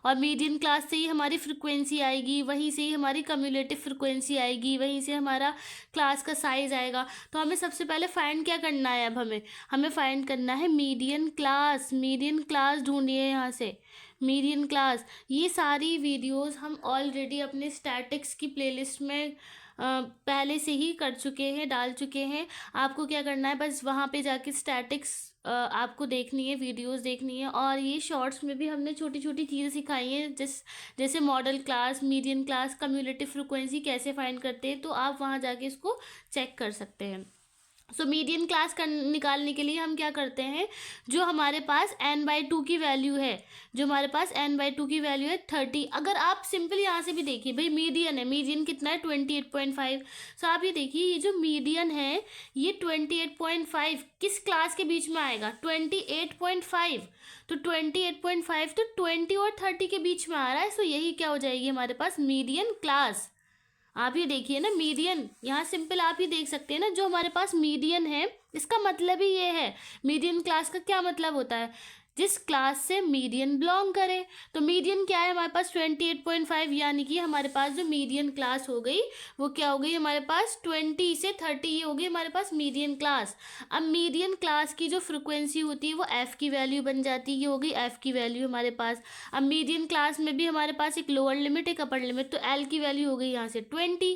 S1: और मीडियन क्लास से ही हमारी फ्रिक्वेंसी आएगी, वहीं से ही हमारी कम्युलेटिव फ्रिक्वेंसी आएगी, वहीं से हमारा क्लास का साइज आएगा। तो हमें सबसे पहले फाइंड क्या करना है, अब हमें फाइंड करना है मीडियन क्लास। मीडियन क्लास ढूंढिए यहाँ से, मीडियन क्लास। ये सारी वीडियोस हम ऑलरेडी अपने स्टैटिक्स की प्लेलिस्ट में पहले से ही कर चुके हैं, डाल चुके हैं। आपको क्या करना है, बस वहाँ पे जाके स्टैटिक्स आपको देखनी है, वीडियोस देखनी है। और ये शॉर्ट्स में भी हमने छोटी छोटी चीज़ें सिखाई हैं, जैसे model class, median class, cumulative frequency कैसे फाइंड करते हैं, तो आप वहाँ जाके इसको चेक कर सकते हैं। सो मीडियन क्लास निकालने के लिए हम क्या करते हैं, जो हमारे पास n/2 की वैल्यू है, जो हमारे पास n/2 की वैल्यू है 30। अगर आप सिंपल यहाँ से भी देखिए भाई, मीडियन है, मीडियन कितना है 28.5। सो आप ये देखिए, ये जो मीडियन है ये 28.5 किस क्लास के बीच में आएगा, 28.5। तो 28.5 तो 20 और 30 के बीच में आ रहा है। सो यही क्या हो जाएगी हमारे पास मीडियन क्लास। आप ये देखिए ना, मीडियन यहाँ सिंपल आप ही देख सकते हैं ना, जो हमारे पास मीडियन है इसका मतलब ही ये है। मीडियन क्लास का क्या मतलब होता है, जिस क्लास से मीडियन बिलोंग करे। तो मीडियन क्या है हमारे पास 28.5, यानी कि हमारे पास जो मीडियन क्लास हो गई वो क्या हो गई हमारे पास 20 से 30, ये हो गई हमारे पास मीडियन क्लास। अब मीडियन क्लास की जो फ्रिक्वेंसी होती है वो एफ़ की वैल्यू बन जाती है, ये हो गई एफ़ की वैल्यू हमारे पास। अब मीडियन क्लास में भी हमारे पास एक लोअर लिमिट, एक अपर लिमिट, तो एल की वैल्यू हो गई यहाँ से 20,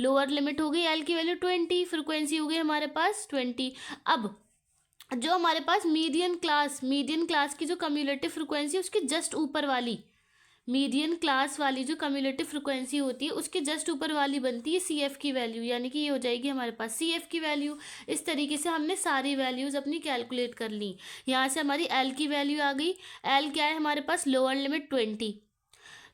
S1: लोअर लिमिट हो गई एल की वैल्यू 20, फ्रिक्वेंसी हो गई हमारे पास 20। अब जो हमारे पास मीडियन क्लास की जो कम्युलेटिव फ्रिक्वेंसी उसके जस्ट ऊपर वाली, मीडियन क्लास वाली जो कम्युलेटिव फ्रिक्वेंसी होती है उसके जस्ट ऊपर वाली बनती है सी एफ की वैल्यू, यानी कि ये हो जाएगी हमारे पास सी एफ की वैल्यू। इस तरीके से हमने सारी वैल्यूज़ अपनी कैलकुलेट कर ली। यहाँ से हमारी एल की वैल्यू आ गई। एल क्या है हमारे पास, लोअर लिमिट 20।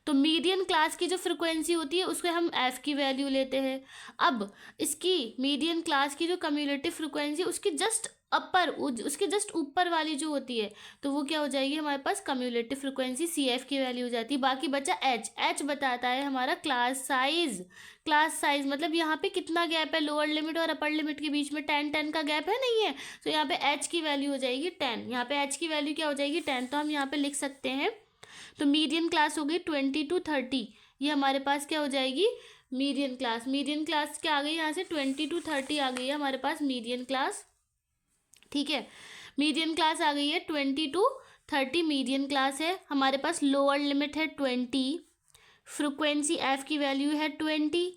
S1: तो मीडियन क्लास की जो फ्रिक्वेंसी होती है उसके हम एफ़ की वैल्यू लेते हैं। अब इसकी मीडियन क्लास की जो कम्युलेटिव फ्रिक्वेंसी उसकी जस्ट अपर, उसके जस्ट ऊपर वाली जो होती है, तो वो क्या हो जाएगी हमारे पास कम्युलेटिव फ्रिक्वेंसी सी एफ की वैल्यू हो जाती है। बाकी बचा एच। एच बताता है हमारा क्लास साइज। क्लास साइज मतलब यहाँ पे कितना गैप है लोअर लिमिट और अपर लिमिट के बीच में, 10 का गैप है, नहीं है। तो यहाँ पे एच की वैल्यू हो जाएगी 10। यहाँ पे एच की वैल्यू क्या हो जाएगी 10। तो हम यहाँ पे लिख सकते हैं, तो मीडियन क्लास हो गई 20 to 30, ये हमारे पास क्या हो जाएगी मीडियन क्लास। मीडियन क्लास क्या आ गई यहाँ से 20 to 30 आ गई है हमारे पास मीडियन क्लास, ठीक है। मीडियन क्लास आ गई है 20 to 30 मीडियन क्लास है हमारे पास। लोअर लिमिट है 20, फ्रिक्वेंसी एफ की वैल्यू है 20,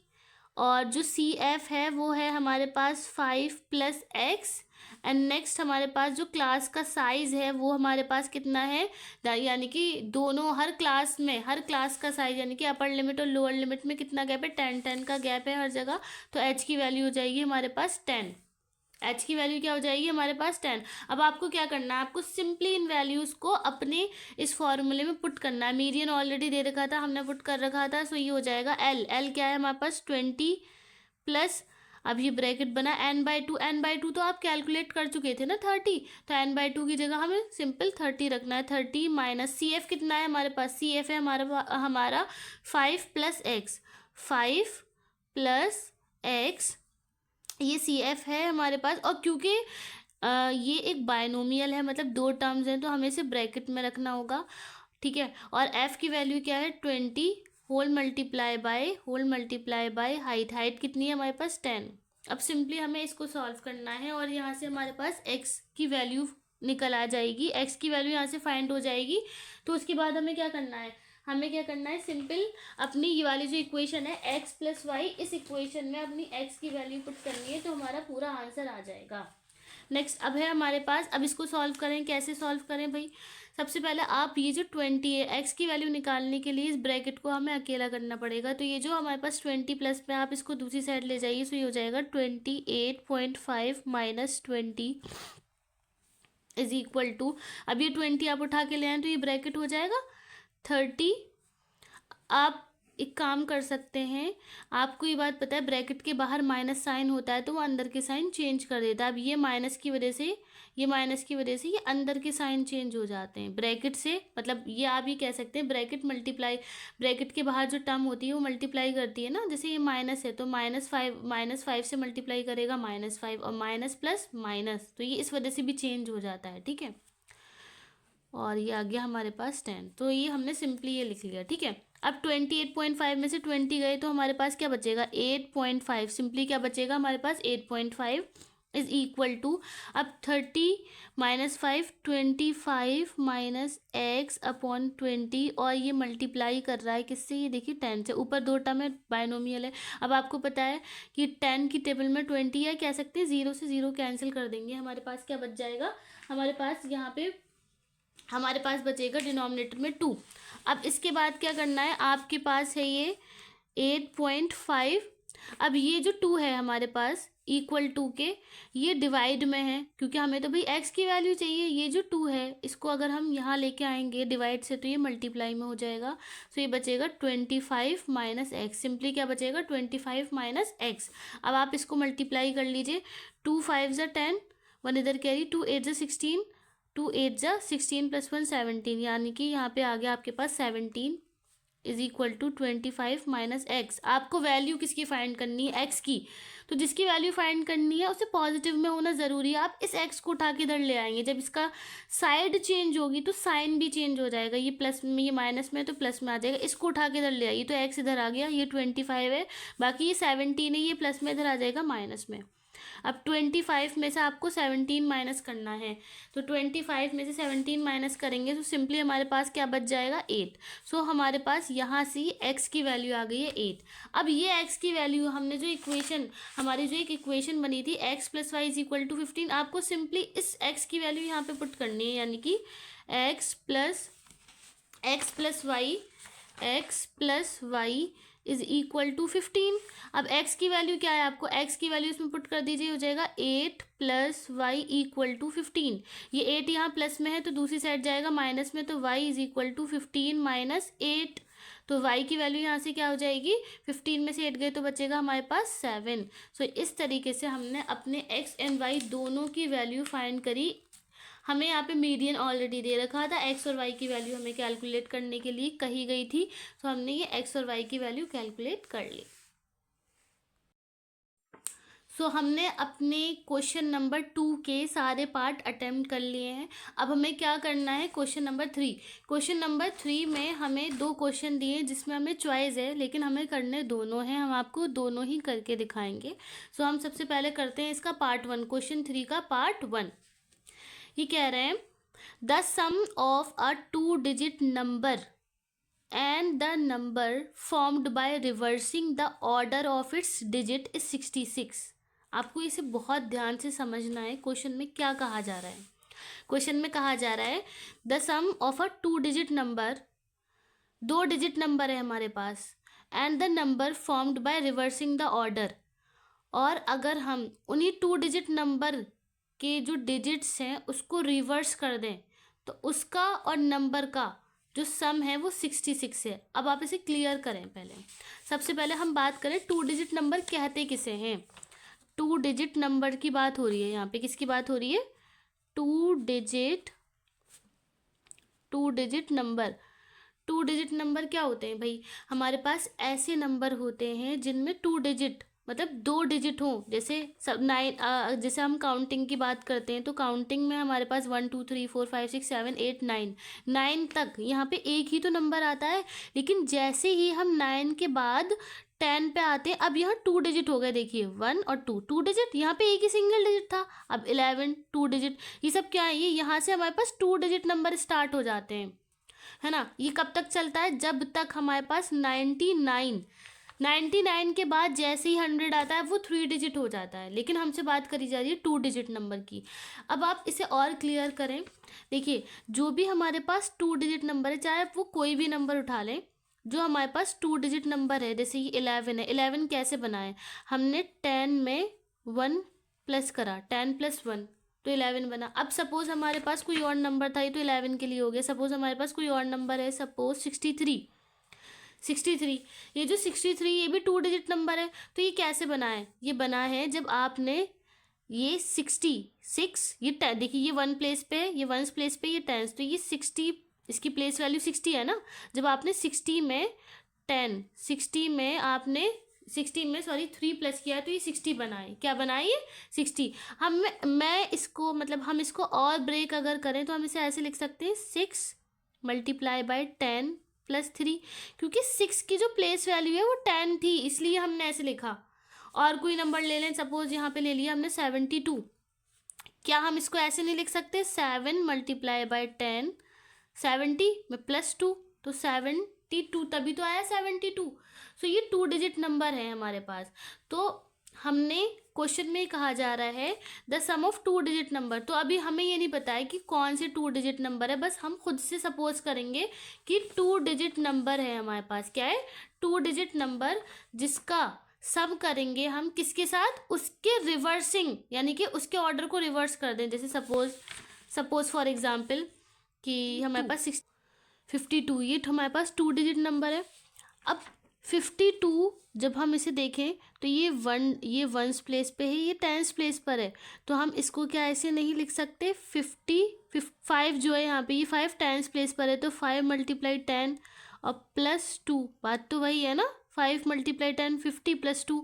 S1: और जो सी एफ है वो है हमारे पास 5 + x। एंड नेक्स्ट हमारे पास जो क्लास का साइज़ है वो हमारे पास कितना है, यानी कि दोनों हर क्लास का साइज़, यानी कि अपर लिमिट और लोअर लिमिट में कितना गैप है, 10 का गैप है हर जगह। तो एच की वैल्यू हो जाएगी हमारे पास 10। एच की वैल्यू क्या हो जाएगी हमारे पास 10। अब आपको क्या करना है, आपको सिंपली इन वैल्यूज़ को अपने इस फॉर्मूले में पुट करना है। मीडियन ऑलरेडी दे रखा था, हमने पुट कर रखा था। सो ये हो जाएगा एल। एल क्या है हमारे पास 20 प्लस, अब ये ब्रैकेट बना n/2। n/2 तो आप कैलकुलेट कर चुके थे ना 30, तो n/2 की जगह हमें सिंपल 30 रखना है। 30 माइनस सी एफ कितना है हमारे पास, सी एफ है हमारा 5 + x, 5 + x, ये सी एफ है हमारे पास। और क्योंकि ये एक बायनोमियल है, मतलब दो टर्म्स हैं, तो हमें इसे ब्रैकेट में रखना होगा, ठीक है। और एफ की वैल्यू क्या है 20 होल मल्टीप्लाई बाय हाइट कितनी है हमारे पास 10। अब सिंपली हमें इसको सॉल्व करना है और यहाँ से हमारे पास एक्स की वैल्यू निकल आ जाएगी, एक्स की वैल्यू यहाँ से फाइंड हो जाएगी। तो उसके बाद हमें क्या करना है, सिंपल अपनी ये वाली जो इक्वेशन है x + y, इस इक्वेशन में अपनी x की वैल्यू पुट करनी है, तो हमारा पूरा आंसर आ जाएगा। नेक्स्ट अब है हमारे पास, अब इसको सॉल्व करें, कैसे सॉल्व करें भाई। सबसे पहले आप ये जो 20 है, एक्स की वैल्यू निकालने के लिए इस ब्रैकेट को हमें अकेला करना पड़ेगा। तो ये जो हमारे पास 20 प्लस में, आप इसको दूसरी साइड ले जाइए, सो ये हो जाएगा 28.5 - 20 इज इक्वल टू, अब ये 20 आप उठा के ले आए तो ये ब्रैकेट हो जाएगा 30। आप एक काम कर सकते हैं, आपको ये बात पता है ब्रैकेट के बाहर माइनस साइन होता है तो वो अंदर के साइन चेंज कर देता है। अब ये माइनस की वजह से ये अंदर के साइन चेंज हो जाते हैं ब्रैकेट से। मतलब ये आप ये कह सकते हैं ब्रैकेट के बाहर जो टर्म होती है वो मल्टीप्लाई करती है ना, जैसे ये माइनस है तो -5 से मल्टीप्लाई करेगा -5, और माइनस प्लस माइनस, तो ये इस वजह से भी चेंज हो जाता है, ठीक है। और ये आ गया हमारे पास 10। तो ये हमने सिंपली ये लिख लिया, ठीक है। अब 28.5 में से 20 गए तो हमारे पास क्या बचेगा, 8.5। सिंपली क्या बचेगा हमारे पास, 8.5 इज इक्वल टू, अब 30 माइनस 5, 25 माइनस एक्स अपॉन 20, और ये मल्टीप्लाई कर रहा है किससे, ये देखिए 10 से। ऊपर दो टर्म है, बायनोमियल है। अब आपको पता है कि 10 की टेबल में 20 है, कह सकते हैं 0 से 0 कैंसिल कर देंगे, हमारे पास क्या बच जाएगा, हमारे पास यहाँ पे हमारे पास बचेगा डिनोमिनेटर में 2। अब इसके बाद क्या करना है, आपके पास है ये 8.5। अब ये जो 2 है हमारे पास इक्वल टू के, ये डिवाइड में है क्योंकि हमें तो भाई x की वैल्यू चाहिए। ये जो 2 है इसको अगर हम यहाँ लेके आएंगे डिवाइड से तो ये मल्टीप्लाई में हो जाएगा। तो ये बचेगा 25 माइनस एक्स। सिंपली क्या बचेगा, 25 माइनस एक्स। अब आप इसको मल्टीप्लाई कर लीजिए, 2 5 ज़ा 10, 1 इधर कैरी, 2 8 ज़ा 16, 2 8 ज़ा 16 प्लस 1 17, यानी कि यहाँ पे आ गया आपके पास 17 is equal to 25 minus X. आपको वैल्यू किसकी फाइंड करनी है, एक्स की। तो जिसकी वैल्यू फाइंड करनी है उसे पॉजिटिव में होना ज़रूरी है। आप इस एक्स को उठा के इधर ले आएंगे, जब इसका साइड चेंज होगी तो साइन भी चेंज हो जाएगा। ये प्लस में, ये माइनस में, तो प्लस में आ जाएगा। इसको उठा के इधर ले आइए तो एक्स इधर आ गया, ये 25 है, बाकी ये 17 है, ये प्लस में इधर आ जाएगा माइनस में। अब 25 में से आपको 17 माइनस करना है, तो 25 में से 17 माइनस करेंगे तो सिंपली हमारे पास क्या बच जाएगा, 8। सो हमारे पास यहाँ से x की वैल्यू आ गई है 8। अब ये x की वैल्यू हमने जो इक्वेशन, हमारी जो एक इक्वेशन बनी थी x plus Y is equal to 15, आपको सिंपली इस x की वैल्यू यहाँ पे पुट करनी है, यानी कि x plus Y is equal to 15। अब x की वैल्यू क्या है, आपको x की वैल्यू इसमें पुट कर दीजिए, हो जाएगा 8 प्लस वाई इक्वल टू 15। ये 8 यहाँ प्लस में है तो दूसरी साइड जाएगा माइनस में, तो y is equal to 15 minus 8। तो y की वैल्यू यहाँ से क्या हो जाएगी, 15 में से 8 गए तो बचेगा हमारे पास 7। सो इस तरीके से हमने अपने x एंड y दोनों की वैल्यू फाइंड करी। हमें यहाँ पे मीडियन ऑलरेडी दे रखा था, x और y की वैल्यू हमें कैलकुलेट करने के लिए कही गई थी, तो हमने ये x और y की वैल्यू कैलकुलेट कर ली। सो हमने अपने क्वेश्चन नंबर 2 के सारे पार्ट अटेम्प्ट कर लिए हैं। अब हमें क्या करना है, क्वेश्चन नंबर 3। क्वेश्चन नंबर 3 में हमें 2 क्वेश्चन दिए जिसमें हमें चॉइस है, लेकिन हमें करने दोनों हैं, हम आपको दोनों ही करके दिखाएंगे। सो हम सबसे पहले करते हैं इसका पार्ट 1, क्वेश्चन 3 का पार्ट 1। ये कह रहे हैं the sum of a 2 digit number and the number formed by reversing the order of its digit is 66। आपको इसे बहुत ध्यान से समझना है, क्वेश्चन में क्या कहा जा रहा है। क्वेश्चन में कहा जा रहा है the sum of a 2 digit number, 2 digit number है हमारे पास, and the number formed by reversing the order, और अगर हम उन्हीं 2 डिजिट नंबर के जो डिजिट्स हैं उसको रिवर्स कर दें तो उसका और नंबर का जो सम है वो 66 है। अब आप इसे क्लियर करें। पहले सबसे पहले हम बात करें 2 डिजिट नंबर कहते किसे हैं। 2 डिजिट नंबर की बात हो रही है यहाँ पे, किसकी बात हो रही है, 2 डिजिट नंबर। 2 डिजिट नंबर क्या होते हैं भाई, हमारे पास ऐसे नंबर होते हैं जिनमें 2 डिजिट मतलब 2 डिजिट हो। जैसे सब 9, जैसे हम काउंटिंग की बात करते हैं तो काउंटिंग में हमारे पास 1 2 3 4 5 6 7 8 9 तक यहाँ पे एक ही तो नंबर आता है। लेकिन जैसे ही हम 9 के बाद 10 पे आते हैं, अब यहाँ 2 डिजिट हो गए, देखिए 1 और 2 डिजिट, यहाँ पे एक ही सिंगल डिजिट था। अब 11 2 डिजिट, ये सब क्या है, ये यहाँ से हमारे पास 2 डिजिट नंबर स्टार्ट हो जाते हैं, है ना। ये कब तक चलता है, जब तक हमारे पास 99 के बाद जैसे ही 100 आता है वो 3 डिजिट हो जाता है। लेकिन हमसे बात करी जा रही है 2 डिजिट नंबर की। अब आप इसे और क्लियर करें, देखिए जो भी हमारे पास 2 डिजिट नंबर है, चाहे आप वो कोई भी नंबर उठा लें, जो हमारे पास 2 डिजिट नंबर है, जैसे ये 11 है, 11 कैसे बनाए, हमने 10 में 1 प्लस करा, 10 + 1 तो 11 बना। अब सपोज हमारे पास कोई और नंबर था, ये तो 11 के लिए हो गया। सपोज हमारे पास कोई और नंबर है, सपोज 63। ये जो 63 ये भी 2 डिजिट नंबर है, तो ये कैसे बना है, ये बना है जब आपने ये 66, ये 10, देखिए ये 1 प्लेस पे, ये 1 प्लेस पे, ये 10, तो ये 60, इसकी प्लेस वैल्यू 60 है ना। जब आपने 60 में 10, 60 में आपने 60 में सॉरी 3 प्लस किया है तो ये 60 बनाए, क्या बनाए ये 60। मैं इसको मतलब हम इसको और ब्रेक अगर करें तो हम इसे ऐसे लिख सकते हैं 6 मल्टीप्लाई बाय 10 प्लस 3, क्योंकि 6 की जो प्लेस वैल्यू है वो 10 थी इसलिए हमने ऐसे लिखा। और कोई नंबर ले लें, सपोज यहाँ पे ले लिया हमने 72, क्या हम इसको ऐसे नहीं लिख सकते 7 मल्टीप्लाई बाय 10 70 में प्लस 2 तो 72, तभी तो आया 72। सो ये 2 डिजिट नंबर है हमारे पास। तो हमने क्वेश्चन में कहा जा रहा है the sum of 2 digit number, तो अभी हमें ये नहीं पता है कि कौन से 2 डिजिट नंबर है, बस हम खुद से सपोज करेंगे कि 2 डिजिट नंबर है हमारे पास। क्या है 2 डिजिट नंबर जिसका सम करेंगे हम किसके साथ, उसके रिवर्सिंग, यानी कि उसके ऑर्डर को रिवर्स कर दें। जैसे सपोज फॉर एग्जांपल कि हमारे पास 52, ये हमारे पास 2 डिजिट नंबर है। अब 52 जब हम इसे देखें तो ये वंस प्लेस पे है, ये टेंस प्लेस पर है, तो हम इसको क्या ऐसे नहीं लिख सकते 5 जो है यहाँ पे, ये 5 टेंस प्लेस पर है तो 5 मल्टीप्लाई 10 और प्लस 2, बात तो वही है ना, 5 मल्टीप्लाई 10 50 प्लस 2।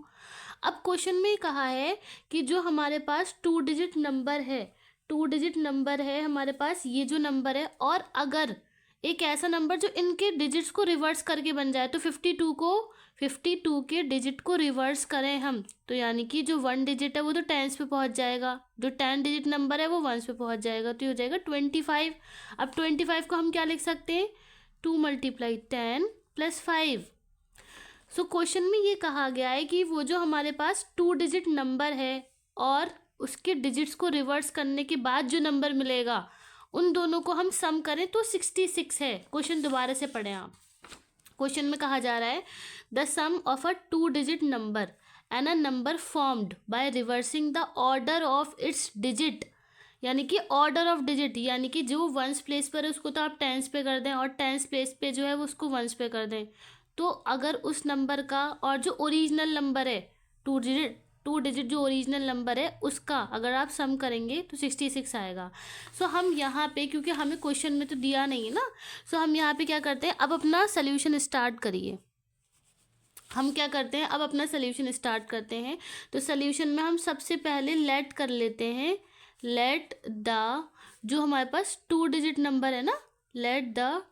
S1: अब क्वेश्चन में कहा है कि जो हमारे पास 2 डिजिट नंबर है, 2 डिजिट नंबर है हमारे पास ये जो नंबर है, और अगर एक ऐसा नंबर जो इनके डिजिट्स को रिवर्स करके बन जाए, तो 52 के डिजिट को रिवर्स करें हम, तो यानी कि जो 1 डिजिट है वो तो टेंस पे पहुंच जाएगा, जो 10 डिजिट नंबर है वो वंस पे पहुंच जाएगा, तो ये हो जाएगा 25। अब 25 को हम क्या लिख सकते हैं 2 मल्टीप्लाई 10 प्लस 5। सो क्वेश्चन में ये कहा गया है कि वो जो हमारे पास 2 डिजिट नंबर है और उसके डिजिट्स को रिवर्स करने के बाद जो नंबर मिलेगा उन दोनों को हम सम करें तो 66 है। क्वेश्चन दोबारा से पढ़ें आप। क्वेश्चन में कहा जा रहा है the sum of a 2 digit number and a number formed by reversing the order of its digit, यानी कि ऑर्डर ऑफ डिजिट, यानी कि जो वंस प्लेस पर है उसको तो आप टेंस पे कर दें और टेंस प्लेस पे जो है वो उसको वंस पे कर दें। तो अगर उस नंबर का और जो ओरिजिनल नंबर है 2 डिजिट जो ओरिजिनल नंबर है उसका अगर आप सम करेंगे तो 66 आएगा। सो हम यहाँ पे, क्योंकि हमें क्वेश्चन में तो दिया नहीं है ना, सो हम यहाँ पे क्या करते हैं, अब अपना सोल्यूशन स्टार्ट करिए। हम क्या करते हैं, अब अपना सोल्यूशन स्टार्ट करते हैं। तो सोल्यूशन में हम सबसे पहले लेट कर लेते हैं, लेट द जो हमारे पास 2 डिजिट नंबर है ना, let the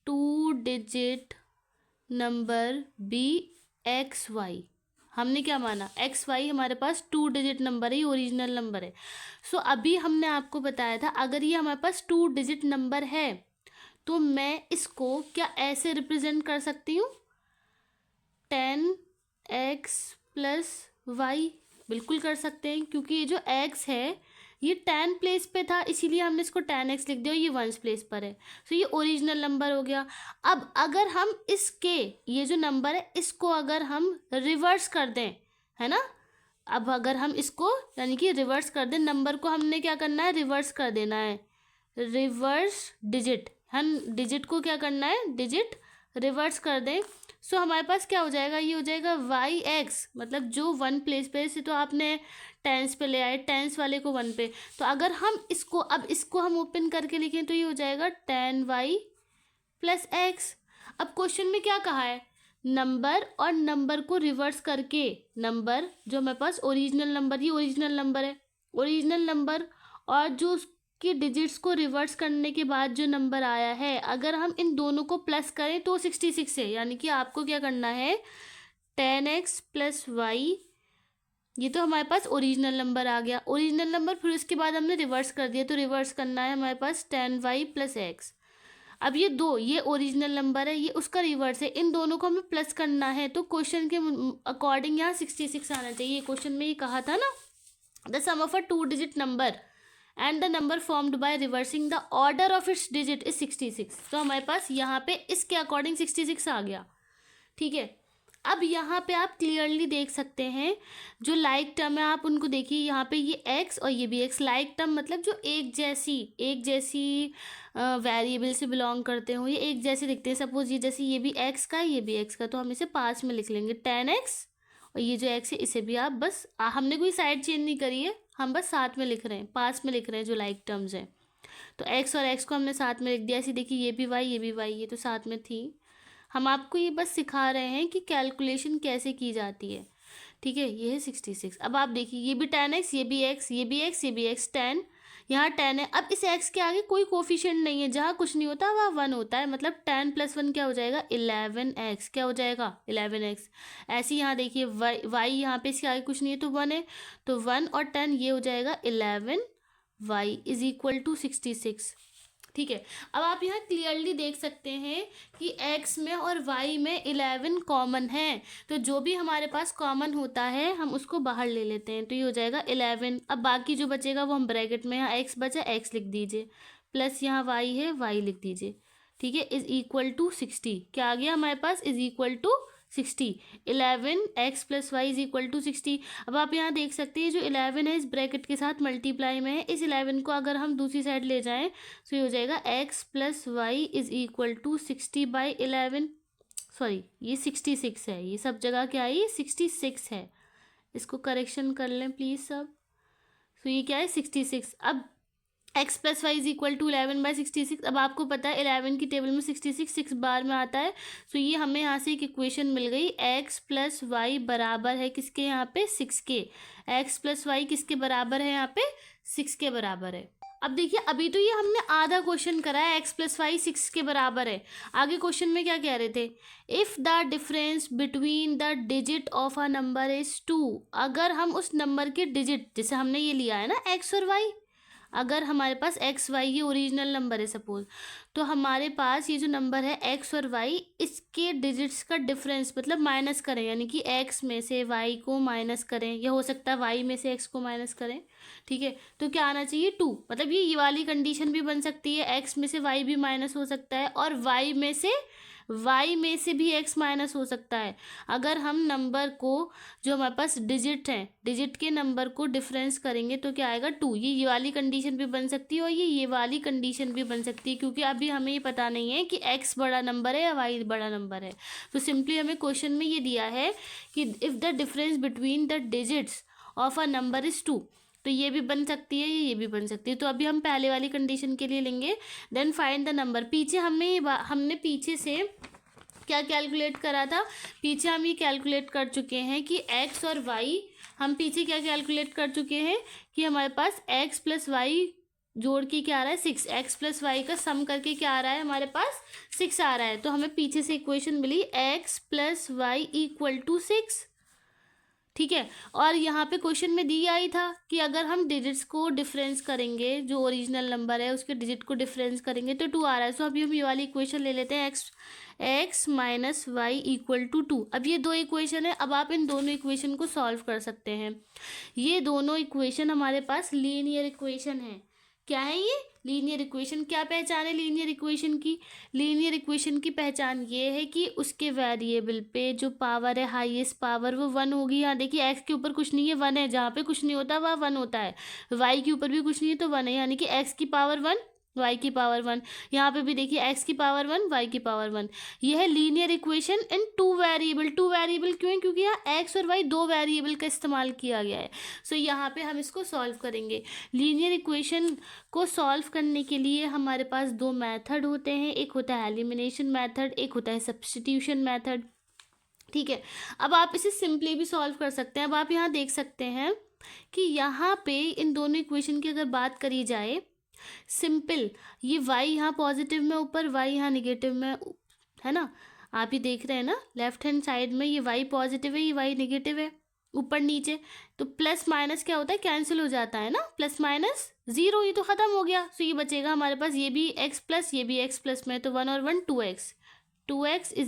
S1: 2 digit number be x y. हमने क्या माना एक्स वाई हमारे पास 2 डिजिट नंबर है, ये ओरिजिनल नंबर है। सो अभी हमने आपको बताया था अगर ये हमारे पास 2 डिजिट नंबर है तो मैं इसको क्या ऐसे रिप्रेजेंट कर सकती हूँ 10x प्लस वाई, बिल्कुल कर सकते हैं, क्योंकि ये जो x है ये 10 प्लेस पे था इसीलिए हमने इसको 10x लिख दिया, ये 1 प्लेस पर है, तो ये ओरिजिनल नंबर हो गया। अब अगर हम इसके ये जो नंबर है इसको अगर हम रिवर्स कर दें, है ना, अब अगर हम इसको यानी कि रिवर्स कर दें, नंबर को हमने क्या करना है रिवर्स कर देना है, रिवर्स डिजिट, हम डिजिट को क्या करना है डिजिट रिवर्स कर दें। सो हमारे पास क्या हो जाएगा, ये हो जाएगा वाई एक्स, मतलब जो 1 प्लेस पे से तो आपने टेंस पे ले आए, टेंस वाले को 1 पे, तो अगर हम इसको अब इसको हम ओपन करके लिखें तो ये हो जाएगा 10y प्लस एक्स। अब क्वेश्चन में क्या कहा है, नंबर और नंबर को रिवर्स करके, नंबर जो हमारे पास ओरिजिनल नंबर, ये ओरिजिनल नंबर है, ओरिजिनल नंबर और जो कि डिजिट्स को रिवर्स करने के बाद जो नंबर आया है अगर हम इन दोनों को प्लस करें तो 66 है, यानी कि आपको क्या करना है 10x प्लस वाई, ये तो हमारे पास ओरिजिनल नंबर आ गया, ओरिजिनल नंबर फिर उसके बाद हमने रिवर्स कर दिया तो रिवर्स करना है हमारे पास 10y प्लस एक्स। अब ये ओरिजिनल नंबर है, ये उसका रिवर्स है, इन दोनों को हमें प्लस करना है, तो क्वेश्चन के अकॉर्डिंग यहाँ 66 आना चाहिए। क्वेश्चन में ये कहा था ना the sum of a 2 digit number and the number formed by reversing the order of its digit is 66, तो हमारे पास यहाँ पे इसके अकॉर्डिंग 66 आ गया। ठीक है, अब यहाँ पे आप क्लियरली देख सकते हैं जो लाइक टर्म है आप उनको देखिए, यहाँ पे ये एक्स और ये भी एक्स, लाइक टर्म मतलब जो एक जैसी वेरिएबल से बिलोंग करते हो, ये एक जैसे दिखते हैं। सपोज ये जैसे ये भी एक्स का है ये भी एक्स का, तो हम इसे पास में लिख लेंगे 10x, और ये जो एक्स है इसे भी आप बस हमने कोई साइड चेंज नहीं करी है, हम बस साथ में लिख रहे हैं, पास में लिख रहे हैं जो लाइक टर्म्स हैं। तो एक्स और एक्स को हमने साथ में लिख दिया, ऐसे देखिए ये भी वाई ये भी वाई, ये तो साथ में थी। हम आपको ये बस सिखा रहे हैं कि कैलकुलेशन कैसे की जाती है। ठीक है, ये है 66। अब आप देखिए ये भी 10x, ये भी x, ये भी x, ये भी x, 10, यहाँ 10 है। अब इस x के आगे कोई कोफिशिएंट नहीं है, जहाँ कुछ नहीं होता वहाँ 1 होता है, मतलब 10 + 1 क्या हो जाएगा 11x, क्या हो जाएगा 11x। ऐसे यहाँ देखिए y यहाँ पे इसके आगे कुछ नहीं है तो 1 है, तो 1 और 10 ये हो जाएगा 11y = 66। ठीक है, अब आप यहाँ क्लियरली देख सकते हैं कि x में और y में 11 कॉमन है, तो जो भी हमारे पास कॉमन होता है हम उसको बाहर ले लेते हैं, तो ये हो जाएगा 11। अब बाकी जो बचेगा वो हम ब्रैकेट में, यहाँ x बचा x लिख दीजिए, प्लस यहाँ y है y लिख दीजिए। ठीक है, = 60। क्या आ गया हमारे पास, = 60। 11x + y = 60। अब आप यहाँ देख सकते हैं जो 11 है इस ब्रैकेट के साथ मल्टीप्लाई में है, इस 11 को अगर हम दूसरी साइड ले जाएं तो ये हो जाएगा x + y = 60/11। सॉरी, ये 66 है, ये सब जगह क्या है, ये 66 है। इसको करेक्शन कर लें प्लीज़ सब। तो ये क्या है 66। अब x + y = 11/66। अब आपको पता है 11 की टेबल में 66 6 बार में आता है, तो ये हमें यहाँ से एक इक्वेशन मिल गई, x + y बराबर है किसके, यहाँ पे 6 के। x + y किसके बराबर है, यहाँ पे 6 के बराबर है। अब देखिए अभी तो ये हमने आधा क्वेश्चन करा है, x + y 6 के बराबर है। आगे क्वेश्चन में क्या कह रहे थे, if the difference between the digit of a number is 2। अगर हम उस नंबर के डिजिट, जैसे हमने ये लिया है ना x और y, अगर हमारे पास x y ये ओरिजिनल नंबर है सपोज, तो हमारे पास ये जो नंबर है x और y, इसके डिजिट्स का डिफरेंस मतलब माइनस करें, यानी कि x में से y को माइनस करें, या हो सकता है y में से x को माइनस करें। ठीक है, तो क्या आना चाहिए 2। मतलब ये वाली कंडीशन भी बन सकती है, x में से y भी माइनस हो सकता है, और y में से भी x माइनस हो सकता है। अगर हम नंबर को, जो हमारे पास डिजिट है, डिजिट के नंबर को डिफरेंस करेंगे तो क्या आएगा 2। ये वाली कंडीशन भी बन सकती है और ये वाली कंडीशन भी बन सकती है, क्योंकि अभी हमें ये पता नहीं है कि x बड़ा नंबर है या y बड़ा नंबर है। तो सिंपली हमें क्वेश्चन में ये दिया है कि if the difference between the digits of a number is 2, तो ये भी बन सकती है, ये भी बन सकती है। तो अभी हम पहले वाली कंडीशन के लिए लेंगे, देन फाइंड द नंबर। पीछे हमने पीछे से क्या कैलकुलेट करा था, पीछे हम ये कैलकुलेट कर चुके हैं कि x और y, हम पीछे क्या कैलकुलेट कर चुके हैं कि हमारे पास x + y जोड़ के क्या आ रहा है 6, x + y का सम करके क्या आ रहा है हमारे पास 6 आ रहा है। तो हमें पीछे से इक्वेशन मिली x + y = 6। ठीक है, और यहाँ पे क्वेश्चन में दी आई था कि अगर हम डिजिट्स को डिफरेंस करेंगे, जो ओरिजिनल नंबर है उसके डिजिट को डिफरेंस करेंगे तो 2 आ रहा है। सो अभी हम ये वाली इक्वेशन ले लेते हैं, x - y = 2। अब ये दो इक्वेशन है, अब आप इन दोनों इक्वेशन को सॉल्व कर सकते हैं। ये दोनों इक्वेशन हमारे पास लीनियर इक्वेशन है। क्या है ये, लीनियर इक्वेशन। क्या पहचान है लीनियर इक्वेशन की, लीनियर इक्वेशन की पहचान ये है कि उसके वेरिएबल पे जो पावर है, हाईएस्ट पावर, वो 1 होगी। यहाँ देखिए x के ऊपर कुछ नहीं है, 1 है, जहाँ पे कुछ नहीं होता वहाँ 1 होता है। y के ऊपर भी कुछ नहीं है तो 1 है, यानी कि x की पावर 1 y की पावर 1। यहाँ पे भी देखिए x की पावर 1 y की पावर 1। यह है linear equation in 2 variable. 2 variable क्यों है, क्योंकि यहाँ x और y 2 वेरिएबल का इस्तेमाल किया गया है। सो यहाँ पे हम इसको सॉल्व करेंगे। लीनियर इक्वेशन को सॉल्व करने के लिए हमारे पास 2 मेथड होते हैं, एक होता है एलिमिनेशन मेथड, एक होता है सब्स्टिट्यूशन मेथड। ठीक है, अब आप इसे सिंपली भी सॉल्व कर सकते हैं। अब आप यहाँ देख सकते हैं कि यहाँ पे इन दोनों इक्वेशन की अगर बात करी जाए, सिंपल, ये y यहाँ पॉजिटिव में ऊपर, y यहाँ निगेटिव में है ना, आप ये देख रहे हैं ना लेफ्ट हैंड साइड में, ये y पॉजिटिव है, ये y निगेटिव है, ऊपर नीचे। तो प्लस माइनस क्या होता है, कैंसिल हो जाता है ना, प्लस माइनस 0, ये तो ख़त्म हो गया। सो ये बचेगा हमारे पास, ये भी x प्लस, ये भी x प्लस में, तो 1 और 1 2x, 2x =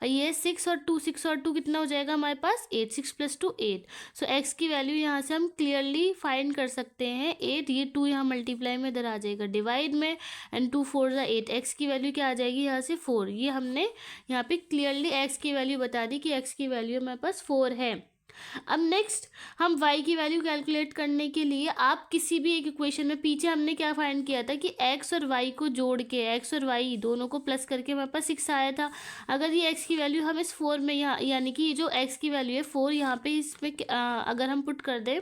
S1: ये 6 और 2, 6 और 2 कितना हो जाएगा हमारे पास 8, 6 + 2 8। सो x की वैल्यू यहाँ से हम क्लियरली फाइंड कर सकते हैं 8। ये 2 यहाँ मल्टीप्लाई में इधर आ जाएगा डिवाइड में, एंड 2 4 = 8। x की वैल्यू क्या आ जाएगी यहाँ से 4। ये हमने यहाँ पे क्लियरली x की वैल्यू बता दी कि x की वैल्यू हमारे पास 4 है। अब नेक्स्ट हम y की वैल्यू कैलकुलेट करने के लिए आप किसी भी एक इक्वेशन में, पीछे हमने क्या फाइंड किया था कि x और y को जोड़ के, x और y दोनों को प्लस करके हमारे पास 6 आया था। अगर ये x की वैल्यू हम इस 4 में, यहाँ यानी कि ये जो x की वैल्यू है 4, यहाँ पे इसमें अगर हम पुट कर दें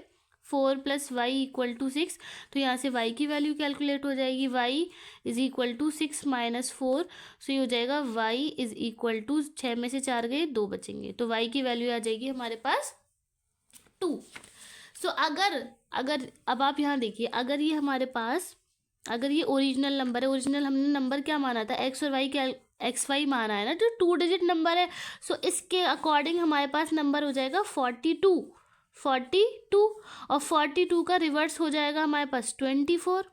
S1: 4 + y = 6, तो यहाँ से y की वैल्यू कैलकुलेट हो जाएगी, y = 6 - 4, सो ये हो जाएगा y = 6 में से 4 गए 2 बचेंगे, तो y की वैल्यू आ जाएगी हमारे पास 2। सो अगर अब आप यहाँ देखिए, अगर ये हमारे पास, अगर ये ओरिजिनल नंबर है, ओरिजिनल हमने नंबर क्या माना था, x और y क्या XY माना है ना, तो 2 डिजिट नंबर है, सो इसके अकॉर्डिंग हमारे पास नंबर हो जाएगा 42 और 42 का रिवर्स हो जाएगा हमारे पास 24,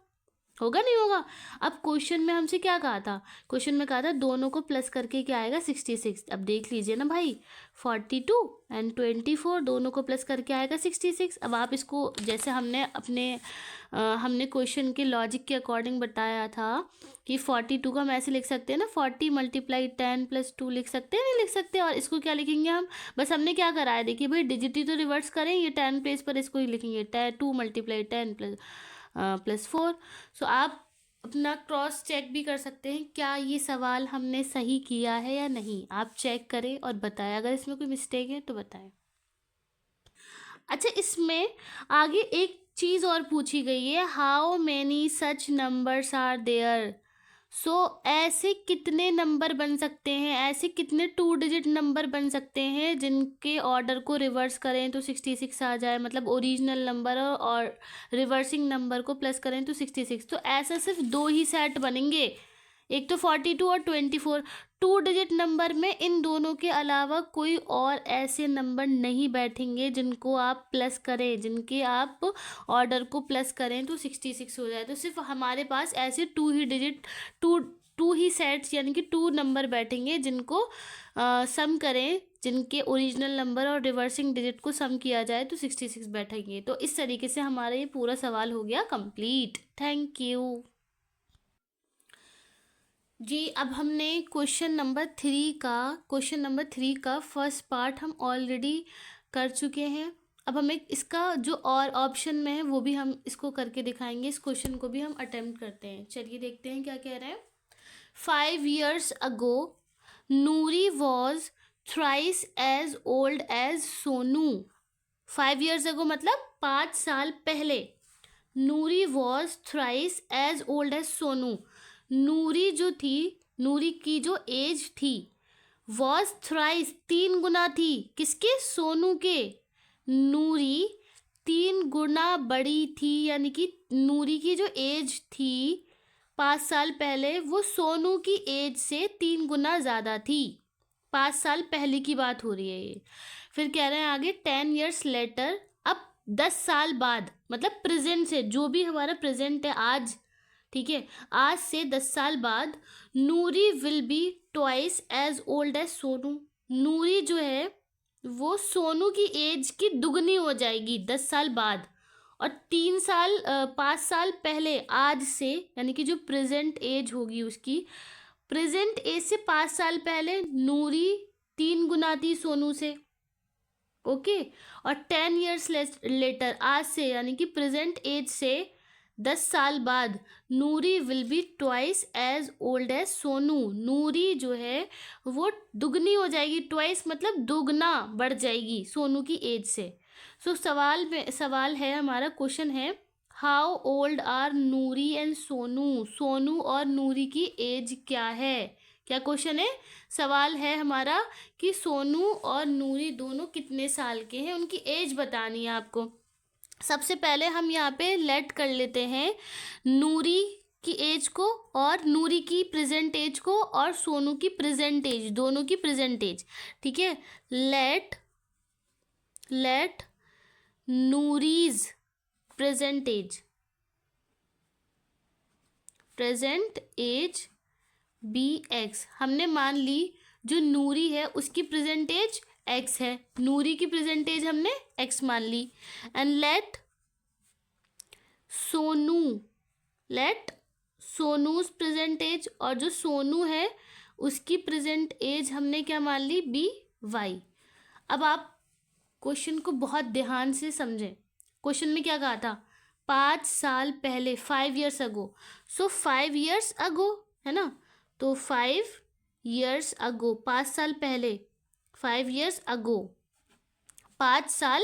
S1: होगा नहीं होगा। अब क्वेश्चन में हमसे क्या कहा था, क्वेश्चन में कहा था दोनों को प्लस करके क्या आएगा 66। अब देख लीजिए ना भाई, 42 एंड 24 दोनों को प्लस करके आएगा 66। अब आप इसको जैसे हमने क्वेश्चन के लॉजिक के अकॉर्डिंग बताया था कि 42 का हम ऐसे लिख सकते हैं ना, 40 × 10 + 2 लिख सकते हैं, नहीं लिख सकते, और इसको क्या लिखेंगे हम, बस हमने क्या करा है, देखिए भाई डिजिट ही तो रिवर्स करें, ये 10 प्लेस पर इसको ही लिखेंगे 2 × 10 + 4। सो आप अपना क्रॉस चेक भी कर सकते हैं, क्या ये सवाल हमने सही किया है या नहीं, आप चेक करें और बताएं, अगर इसमें कोई मिस्टेक है तो बताएं। अच्छा, इसमें आगे एक चीज़ और पूछी गई है, how many such numbers are there. So ऐसे कितने नंबर बन सकते हैं, ऐसे कितने 2 डिजिट नंबर बन सकते हैं जिनके ऑर्डर को रिवर्स करें तो 66 आ जाए, मतलब ओरिजिनल नंबर और रिवर्सिंग नंबर को प्लस करें तो 66। तो ऐसा सिर्फ 2 ही सेट बनेंगे, एक तो 42 और 24। 2 डिजिट नंबर में इन दोनों के अलावा कोई और ऐसे नंबर नहीं बैठेंगे जिनको आप प्लस करें, जिनके आप ऑर्डर को प्लस करें तो 66 हो जाए। तो सिर्फ हमारे पास ऐसे 2 ही डिजिट, टू ही सेट्स यानी कि 2 नंबर बैठेंगे जिनको सम करें, जिनके ओरिजिनल नंबर और रिवर्सिंग डिजिट को सम किया जाए तो 66 बैठेंगे। तो इस तरीके से हमारा ये पूरा सवाल हो गया कंप्लीट। थैंक यू जी। अब हमने क्वेश्चन नंबर 3 का फर्स्ट पार्ट हम ऑलरेडी कर चुके हैं। अब हमें इसका जो और ऑप्शन में है वो भी हम इसको करके दिखाएंगे, इस क्वेश्चन को भी हम अटेम्प्ट करते हैं। चलिए देखते हैं क्या कह रहे हैं। 5 years ago Noori was thrice as old as Sonu. 5 years ago मतलब 5 साल पहले। Noori was thrice as old as Sonu. Noori जो थी, नूरी की जो एज थी, वॉज थ्राइस 3 गुना थी, किसके, सोनू के। नूरी 3 गुना बड़ी थी, यानी कि नूरी की जो एज थी 5 साल पहले, वो सोनू की एज से 3 गुना ज़्यादा थी। 5 साल पहले की बात हो रही है ये। फिर कह रहे हैं आगे 10 years later, अब 10 साल बाद, मतलब प्रेजेंट से, जो भी हमारा प्रेजेंट है आज, ठीक है, आज से 10 साल बाद, Noori will be twice as old as Sonu. Noori जो है वो सोनू की एज की दुगनी हो जाएगी 10 साल बाद। और 5 साल पहले, आज से, यानी कि जो प्रेजेंट एज होगी उसकी, प्रेजेंट एज से 5 साल पहले नूरी 3 गुना थी सोनू से, ओके। और 10 years लेटर, आज से यानी कि प्रेजेंट एज से 10 साल बाद, Noori will be twice as old as Sonu. Noori जो है वो दुगनी हो जाएगी, ट्वाइस मतलब दुगना बढ़ जाएगी सोनू की एज से। सो सवाल है हमारा, क्वेश्चन है, how old are Noori and Sonu. Sonu और नूरी की एज क्या है, क्या क्वेश्चन है, सवाल है हमारा कि सोनू और नूरी दोनों कितने साल के हैं, उनकी एज बतानी है आपको। सबसे पहले हम यहाँ पे लेट कर लेते हैं नूरी की एज को, और नूरी की प्रेजेंट एज को, और सोनू की प्रेजेंट एज, दोनों की प्रेजेंट एज, ठीक है। Let Noori's present age be X. हमने मान ली जो नूरी है उसकी प्रेजेंट एज एक्स है, नूरी की प्रेजेंट एज हमने एक्स मान ली। And let Sonu's present age, और जो सोनू है उसकी प्रेजेंट एज हमने क्या मान ली, बी वाई। अब आप क्वेश्चन को बहुत ध्यान से समझें। क्वेश्चन में क्या कहा था, 5 साल पहले, 5 years ago। सो 5 years ago है ना, तो 5 years ago 5 साल पहले, 5 years ago 5 साल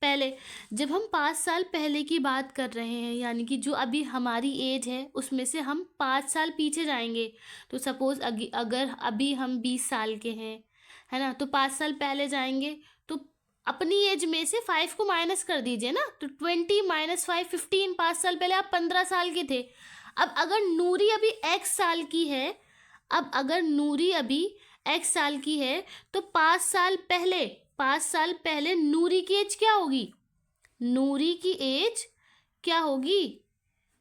S1: पहले, जब हम 5 साल पहले की बात कर रहे हैं, यानी कि जो अभी हमारी एज है उसमें से हम 5 साल पीछे जाएंगे, तो सपोज अगर अभी हम 20 साल के हैं, है ना, तो 5 साल पहले जाएंगे, तो अपनी एज में से 5 को माइनस कर दीजिए ना, तो 20 माइनस 5 15। 5 साल पहले आप 15 साल के थे। अब अगर नूरी अभी x साल की है, अब अगर नूरी अभी x साल की है, तो 5 साल पहले नूरी की एज क्या होगी? नूरी की एज क्या होगी?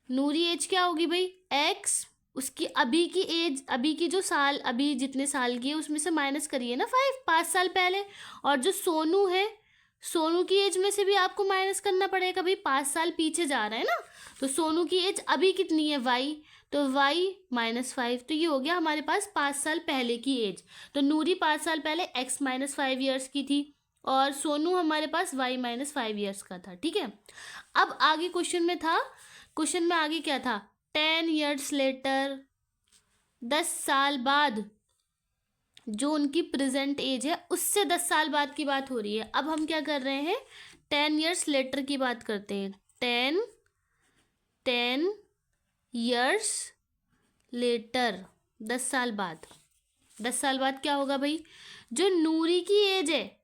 S1: नूरी एज क्या होगी भाई? x, उसकी अभी की एज, अभी की जो साल, अभी जितने साल की है उसमें से माइनस करिए ना 5 साल पहले। और जो सोनू है, सोनू की एज में से भी आपको माइनस करना पड़ेगा भाई, 5 साल पीछे जा रहे हैं ना, तो सोनू की एज अभी कितनी है? y, तो y -5। तो ये हो गया हमारे पास 5 साल पहले की एज। तो नूरी 5 साल पहले x -5 ईयर्स की थी और सोनू हमारे पास y -5 ईयर्स का था। ठीक है, अब आगे क्वेश्चन में आगे क्या था? 10 ईयर्स लेटर, 10 साल बाद, जो उनकी प्रेजेंट एज है उससे 10 साल बाद की बात हो रही है। अब हम क्या कर रहे हैं? 10 ईयर्स लेटर की बात करते हैं। 10 ईयर्स लेटर, 10 साल बाद। 10 साल बाद क्या होगा भाई? जो नूरी की एज है,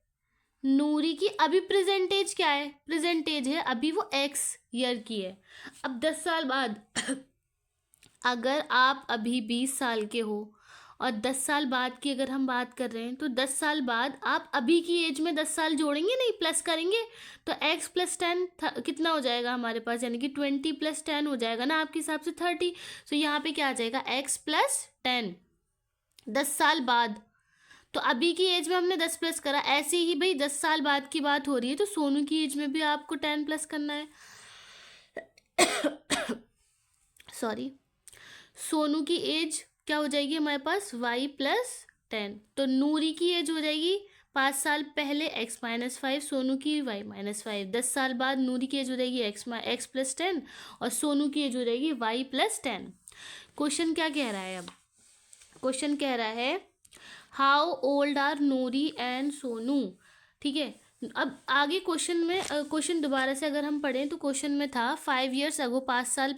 S1: नूरी की अभी प्रेजेंट एज क्या है? प्रेजेंट एज है अभी वो x ईयर की है। अब 10 साल बाद अगर आप अभी 20 साल के हो और 10 साल बाद की अगर हम बात कर रहे हैं, तो 10 साल बाद आप अभी की एज में 10 साल जोड़ेंगे, नहीं प्लस करेंगे, तो x + 10 कितना हो जाएगा हमारे पास? यानी कि 20 + 10 हो जाएगा ना आपके हिसाब से 30। तो यहाँ पे क्या आ जाएगा? x + 10, 10 साल बाद। तो अभी की एज में हमने 10 प्लस करा, ऐसे ही भाई 10 साल बाद की बात हो रही है, तो सोनू की एज में भी आपको 10 प्लस करना है। सॉरी, सोनू की एज क्या हो जाएगी हमारे पास? y + 10। तो नूरी की एज हो जाएगी 5 साल पहले x -5, सोनू की y -5। 10 साल बाद नूरी की एज हो जाएगी x + 10 और सोनू की एज हो जाएगी y + 10। क्वेश्चन क्या कह रहा है? अब क्वेश्चन कह रहा है how old are Noori and Sonu. ठीक है, अब आगे क्वेश्चन दोबारा से अगर हम पढ़ें तो क्वेश्चन में था 5 ईयर्स अगो, 5 साल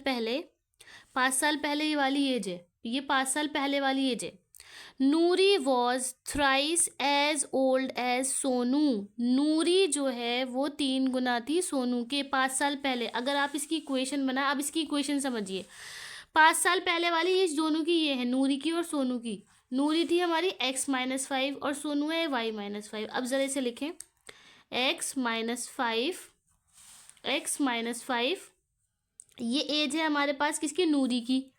S1: पहले ये वाली एज है, ये 5 साल पहले वाली एज है। Noori was thrice as old as Sonu. Noori जो है वो 3 गुना थी सोनू के 5 साल पहले। अगर आप इसकी इक्वेशन बनाए, अब इसकी इक्वेशन समझिए। 5 साल पहले वाली एज दोनों की ये है, नूरी की और सोनू की। नूरी थी हमारी x -5 और सोनू है y -5। अब जरा इसे लिखें, x -5 ये एज है हमारे पास किसकी? नूरी की।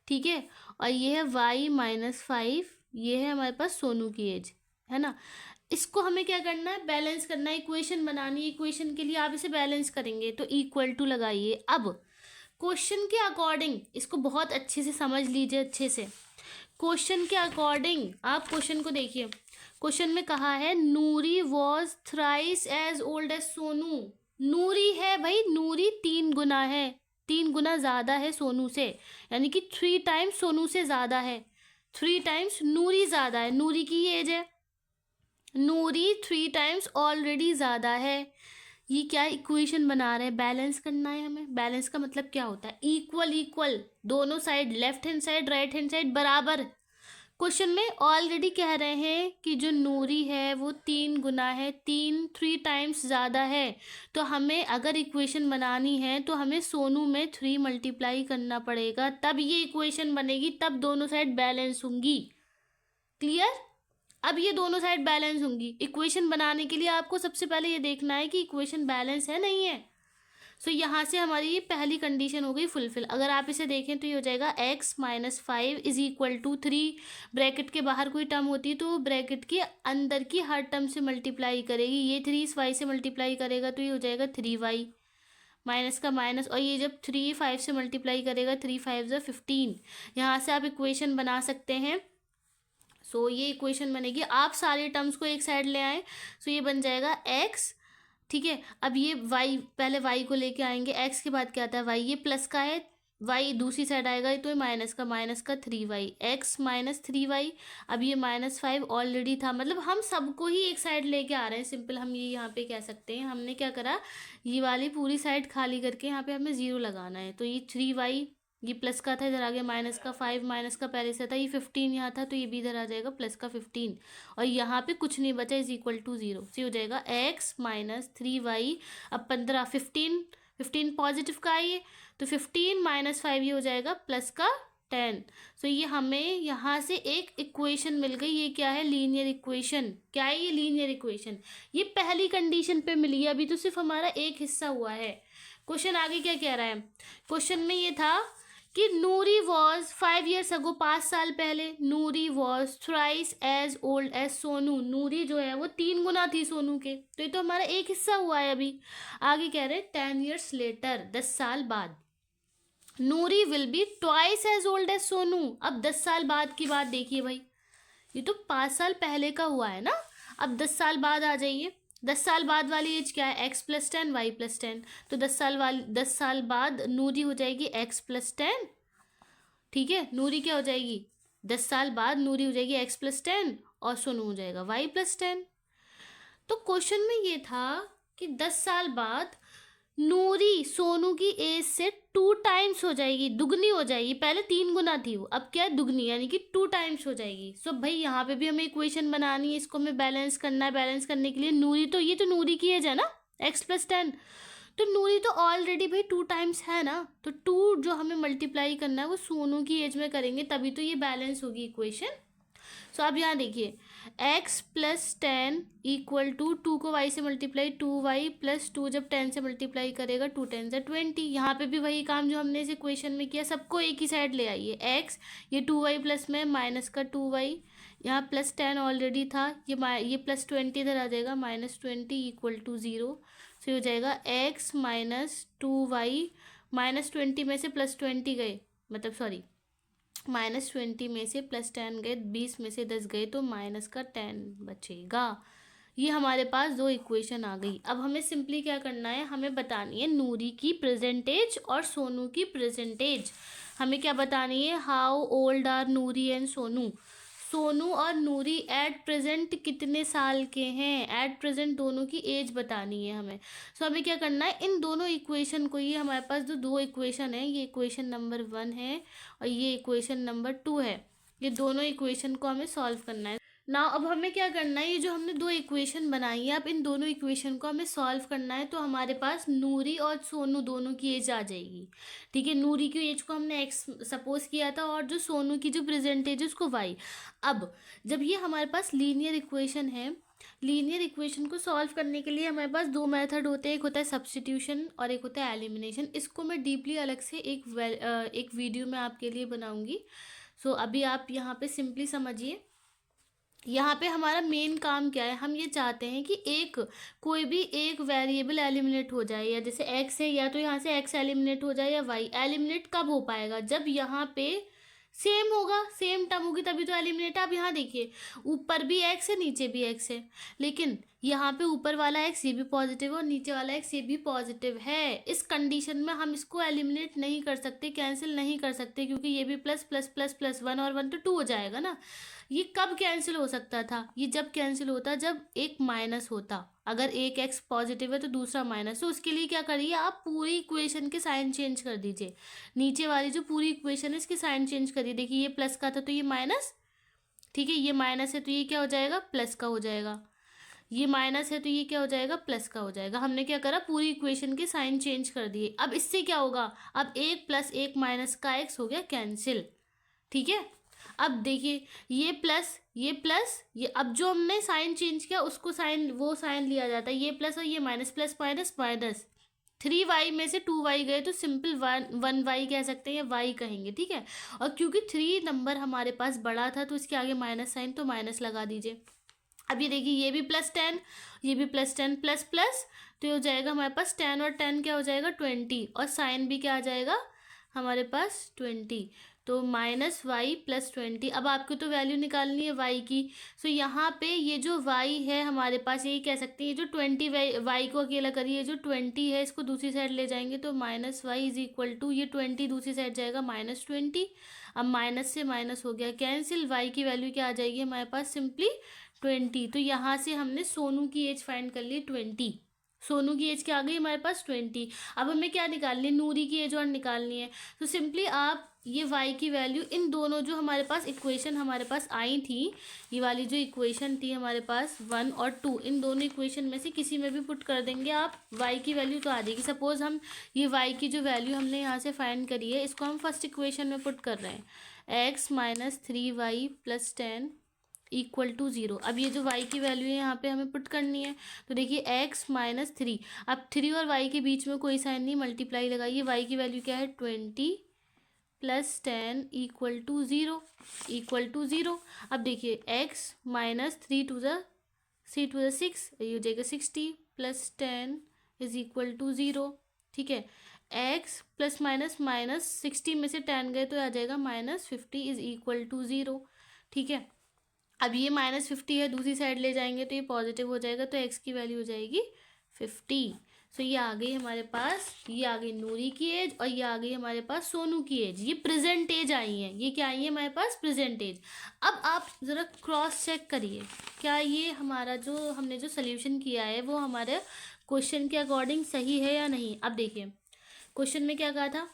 S1: ठीक है, और ये है y -5, ये है हमारे पास सोनू की एज, है ना। इसको हमें क्या करना है? बैलेंस करना है, इक्वेशन बनानी है। इक्वेशन के लिए आप इसे बैलेंस करेंगे तो इक्वल टू लगाइए। अब क्वेश्चन के अकॉर्डिंग इसको बहुत अच्छे से समझ लीजिए, अच्छे से। क्वेश्चन के अकॉर्डिंग आप क्वेश्चन को देखिए। क्वेश्चन में कहा है Noori was thrice as old as Sonu. Noori है भाई, नूरी 3 गुना है, 3 गुना ज़्यादा है सोनू से, यानी कि 3 टाइम्स सोनू से ज़्यादा है, 3 टाइम्स नूरी ज़्यादा है। नूरी की एज है, नूरी 3 टाइम्स ऑलरेडी ज़्यादा है। ये क्या इक्वेशन बना रहे हैं? बैलेंस करना है हमें। बैलेंस का मतलब क्या होता है? इक्वल इक्वल, दोनों side, left hand side right hand side बराबर। क्वेश्चन में ऑलरेडी कह रहे हैं कि जो नूरी है वो 3 गुना है, 3 टाइम्स ज़्यादा है। तो हमें अगर इक्वेशन बनानी है तो हमें सोनू में 3 मल्टीप्लाई करना पड़ेगा, तब ये इक्वेशन बनेगी, तब दोनों साइड बैलेंस होंगी। क्लियर? अब ये दोनों साइड बैलेंस होंगी। इक्वेशन बनाने के लिए आपको सबसे पहले ये देखना है कि इक्वेशन बैलेंस है नहीं है। सो यहाँ से हमारी ये पहली कंडीशन हो गई फुलफिल। अगर आप इसे देखें तो ये हो जाएगा x -5 = 3। ब्रैकेट के बाहर कोई टर्म होती है तो ब्रैकेट के अंदर की हर टर्म से मल्टीप्लाई करेगी। ये 3 इस y से मल्टीप्लाई करेगा तो ये हो जाएगा 3y, माइनस का माइनस, और ये जब 3 5 से मल्टीप्लाई करेगा 3 5 = 15। यहाँ से आप इक्वेशन बना सकते हैं। सो ये इक्वेशन बनेगी, आप सारे टर्म्स को एक साइड ले आए, सो ये बन जाएगा x। ठीक है, अब ये y, पहले y को लेके आएंगे, x के बाद क्या आता है y, ये प्लस का है, y दूसरी साइड आएगा तो ये माइनस का 3y, x माइनस 3y। अब ये -5 ऑलरेडी था, मतलब हम सबको ही एक साइड लेके आ रहे हैं। सिंपल हम ये यहाँ पे कह सकते हैं, हमने क्या करा, ये वाली पूरी साइड खाली करके यहाँ पे हमें 0 लगाना है। तो ये 3y, ये प्लस का था, इधर आ गया माइनस का 5, माइनस का पहले से था, ये 15 यहाँ था तो ये भी इधर आ जाएगा प्लस का 15, और यहाँ पे कुछ नहीं बचा, इज इक्वल टू 0। तो हो जाएगा x माइनस 3y। अब 15, 15 पॉजिटिव का है ये, तो 15 माइनस 5 ये हो जाएगा प्लस का 10। सो ये हमें यहाँ से एक इक्वेशन मिल गई। ये क्या है, लीनियर इक्वेशन। क्या है ये, लीनियर इक्वेशन। ये पहली कंडीशन पे मिली है, अभी तो सिर्फ हमारा एक हिस्सा हुआ है। क्वेश्चन आगे क्या कह रहा है, क्वेश्चन में ये था कि नूरी वॉज 5 years ago, 5 साल पहले, Noori was thrice as old as Sonu. Noori जो है वो 3 गुना थी सोनू के, तो ये तो हमारा एक हिस्सा हुआ है अभी। आगे कह रहे 10 years later, 10 साल बाद, Noori will be twice as old as Sonu. अब 10 साल बाद की बात देखिए भाई, ये तो 5 साल पहले का हुआ है ना। अब 10 साल बाद आ जाइए, 10 साल बाद वाली एज क्या है, x + 10 y + 10। तो 10 साल बाद नूरी हो जाएगी x + 10। ठीक है, नूरी क्या हो जाएगी, 10 साल बाद नूरी हो जाएगी x + 10 और सोनू हो जाएगा y + 10। तो क्वेश्चन में ये था कि 10 साल बाद नूरी सोनू की एज से 2 times हो जाएगी, दुगनी हो जाएगी। पहले 3 गुना थी वो, अब क्या है, दुगनी, यानी कि 2 times हो जाएगी। सो भाई यहाँ पे भी हमें इक्वेशन बनानी है, इसको हमें बैलेंस करना है। बैलेंस करने के लिए नूरी तो, ये तो नूरी की एज है ना, x + 10, तो नूरी तो ऑलरेडी भाई 2 times है ना, तो 2 जो हमें मल्टीप्लाई करना है वो सोनू की एज में करेंगे, तभी तो ये बैलेंस होगी इक्वेशन। सो अब यहाँ देखिए, x + 10 इक्वल टू 2 को y से मल्टीप्लाई, 2y + 2 जब 10 से मल्टीप्लाई करेगा, 2 10 से 20। यहाँ पे भी वही काम जो हमने इस इक्वेशन में किया, सबको एक ही साइड ले आइए। x, ये 2y प्लस में माइनस का 2y, यहाँ +10 ऑलरेडी था, ये +20 इधर आ जाएगा, -20 इक्वल टू 0। सो हो जाएगा x माइनस 2y, -20 में से +20 गए, मतलब सॉरी, -20 में से +10 गए, 20 में से 10 गए, तो माइनस का 10 बचेगा। ये हमारे पास 2 इक्वेशन आ गई। अब हमें सिंपली क्या करना है, हमें बतानी है नूरी की प्रेजेंटेज और सोनू की प्रेजेंटेज। हमें क्या बतानी है, how old are Noori and Sonu. Sonu और नूरी एट प्रेजेंट कितने साल के हैं, एट प्रेजेंट दोनों की एज बतानी है हमें। सो हमें क्या करना है, इन दोनों इक्वेशन को, ये हमारे पास जो 2 इक्वेशन है, ये इक्वेशन नंबर 1 है और ये इक्वेशन नंबर 2 है, ये दोनों इक्वेशन को हमें सॉल्व करना है ना। अब हमें क्या करना है, ये जो हमने 2 इक्वेशन बनाई है, अब इन दोनों इक्वेशन को हमें सॉल्व करना है। तो हमारे पास नूरी और सोनू दोनों की एज आ जाएगी। ठीक है, नूरी की एज को हमने x सपोज किया था और जो सोनू की जो प्रेजेंटेज है उसको y। अब जब ये हमारे पास लीनियर इक्वेशन है, लीनियर इक्वेशन को सॉल्व करने के लिए हमारे पास 2 मेथड होते हैं, एक होता है सब्स्टिट्यूशन और एक होता है एलिमिनेशन। इसको मैं डीपली अलग से एक वीडियो में आपके लिए बनाऊंगी। सो अभी आप यहाँ पे सिंपली समझिए, यहाँ पे हमारा मेन काम क्या है, हम ये चाहते हैं कि कोई भी एक वेरिएबल एलिमिनेट हो जाए, या जैसे x है, या तो यहाँ से x एलिमिनेट हो जाए या y। एलिमिनेट कब हो पाएगा, जब यहाँ पे सेम होगा, सेम टर्म होगी, तभी तो एलिमिनेट। आप यहाँ देखिए, ऊपर भी x है, नीचे भी x है, लेकिन यहाँ पे ऊपर वाला x ये भी पॉजिटिव है और नीचे वाला x ये भी पॉजिटिव है। इस कंडीशन में हम इसको एलिमिनेट नहीं कर सकते, कैंसिल नहीं कर सकते, क्योंकि ये भी प्लस प्लस प्लस प्लस 1 और 1 तो 2 हो जाएगा ना। ये कब कैंसिल हो सकता था, ये जब कैंसिल होता जब एक माइनस होता। अगर एक x पॉजिटिव है तो दूसरा माइनस, तो उसके लिए क्या करिए, आप पूरी इक्वेशन के साइन चेंज कर दीजिए। नीचे वाली जो पूरी इक्वेशन है इसके साइन चेंज करिए। देखिए ये प्लस का था तो ये माइनस, ठीक है, ये माइनस है तो ये क्या हो जाएगा, प्लस का हो जाएगा। ये माइनस है तो ये क्या हो जाएगा, प्लस का हो जाएगा। हमने क्या करा, पूरी इक्वेशन के साइन चेंज कर दिए। अब इससे क्या होगा, अब 1 + 1 माइनस का x हो गया कैंसिल। ठीक है, अब देखिए ये प्लस ये, अब जो हमने साइन चेंज किया उसको वो साइन लिया जाता है, ये प्लस और ये minus, plus minus minus. 3y में से 2y गए तो सिंपल 1y कह सकते हैं या y कहेंगे। ठीक है, और क्योंकि 3 नंबर हमारे पास बड़ा था तो इसके आगे माइनस साइन, तो माइनस लगा दीजिए। अब ये देखिए ये भी +10, ये भी +10 प्लस प्लस, तो ये हो जाएगा हमारे पास 10 और 10 क्या हो जाएगा 20, और साइन भी क्या आ जाएगा हमारे पास 20। तो -y+20। अब आपको तो वैल्यू निकालनी है y की। सो यहाँ पे ये जो y है हमारे पास, यही कह सकते हैं, ये जो 20 y को अकेला करिए, जो 20 है इसको दूसरी साइड ले जाएंगे तो -y इज इक्वल टू, ये 20 दूसरी साइड जाएगा -20। अब माइनस से माइनस हो गया कैंसिल, y की वैल्यू क्या आ जाएगी हमारे पास, सिंपली 20। तो यहाँ से हमने सोनू की एज फाइंड कर ली 20। सोनू की एज क्या आ गई हमारे पास 20। अब हमें क्या निकालनी है, नूरी की एज और निकालनी है। तो सिंपली आप ये y की वैल्यू इन दोनों जो हमारे पास इक्वेशन हमारे पास आई थी, ये वाली जो इक्वेशन थी हमारे पास 1 और 2, इन दोनों इक्वेशन में से किसी में भी पुट कर देंगे आप, y की वैल्यू तो आ जाएगी। सपोज हम ये y की जो वैल्यू हमने यहाँ से फाइंड करी है इसको हम फर्स्ट इक्वेशन में पुट कर रहे हैं, x - 3y + 10 = 0। अब ये जो y की वैल्यू है यहाँ पे हमें पुट करनी है। तो देखिए x - 3, अब 3 और y के बीच में कोई साइन नहीं, मल्टीप्लाई लगाइए, y की वैल्यू क्या है 20 + 10 = 0। अब देखिए x - 3 to the 6, ये हो जाएगा 60 + 10 = 0। ठीक है, x ±60 में से 10 गए तो आ जाएगा -50 = 0। ठीक है, अब ये -50 है, दूसरी साइड ले जाएंगे तो ये पॉजिटिव हो जाएगा, तो x की वैल्यू हो जाएगी 50। सो ये आ गई हमारे पास, ये आ गई नूरी की एज और ये आ गई हमारे पास सोनू की एज। ये प्रेजेंट एज आई है, ये क्या आई है हमारे पास, प्रेजेंट एज। अब आप ज़रा क्रॉस चेक करिए, क्या ये हमारा जो हमने जो सोल्यूशन किया है वो हमारे क्वेश्चन के अकॉर्डिंग सही है या नहीं। अब देखिए क्वेश्चन में क्या कहा था,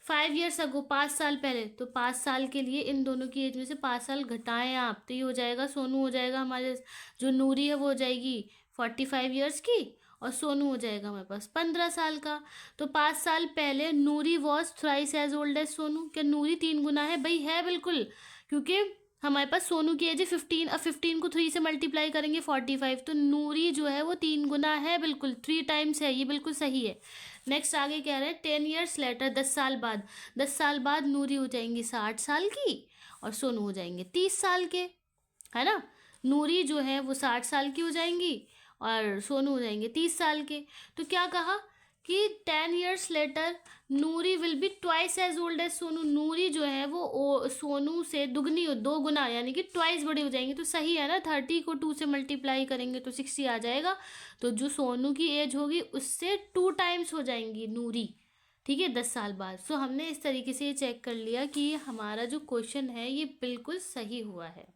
S1: 5 years अगो, 5 साल पहले, तो 5 साल के लिए इन दोनों की एज में से 5 साल घटाएं आप, तो ये हो जाएगा, सोनू हो जाएगा हमारे, जो नूरी है वो हो जाएगी 45 years की और सोनू हो जाएगा हमारे पास 15 साल का। तो 5 साल पहले Noori was thrice as old as Sonu, क्या नूरी 3 गुना है, भाई है बिल्कुल, क्योंकि हमारे पास सोनू की एज है 15, अब 15 को 3 से मल्टीप्लाई करेंगे 45, तो नूरी जो है वो 3 गुना है, बिल्कुल 3 times है, ये बिल्कुल सही है। नेक्स्ट आगे कह रहे हैं 10 years later, 10 साल बाद, 10 साल बाद नूरी हो जाएंगी 60 साल की और सोनू हो जाएंगे 30 साल के, है ना। नूरी जो है वो 60 साल की हो जाएंगी और सोनू हो जाएंगे 30 साल के। तो क्या कहा कि 10 years later Noori will be twice as old as Sonu, Noori जो है वो सोनू से दुगनी, 2 गुना, यानी कि ट्वाइस बड़ी हो जाएंगी। तो सही है ना, 30 को 2 से मल्टीप्लाई करेंगे तो 60 आ जाएगा, तो जो सोनू की एज होगी उससे 2 times हो जाएंगी नूरी। ठीक है, 10 साल बाद। सो हमने इस तरीके से ये चेक कर लिया कि हमारा जो क्वेश्चन है ये बिल्कुल सही हुआ है।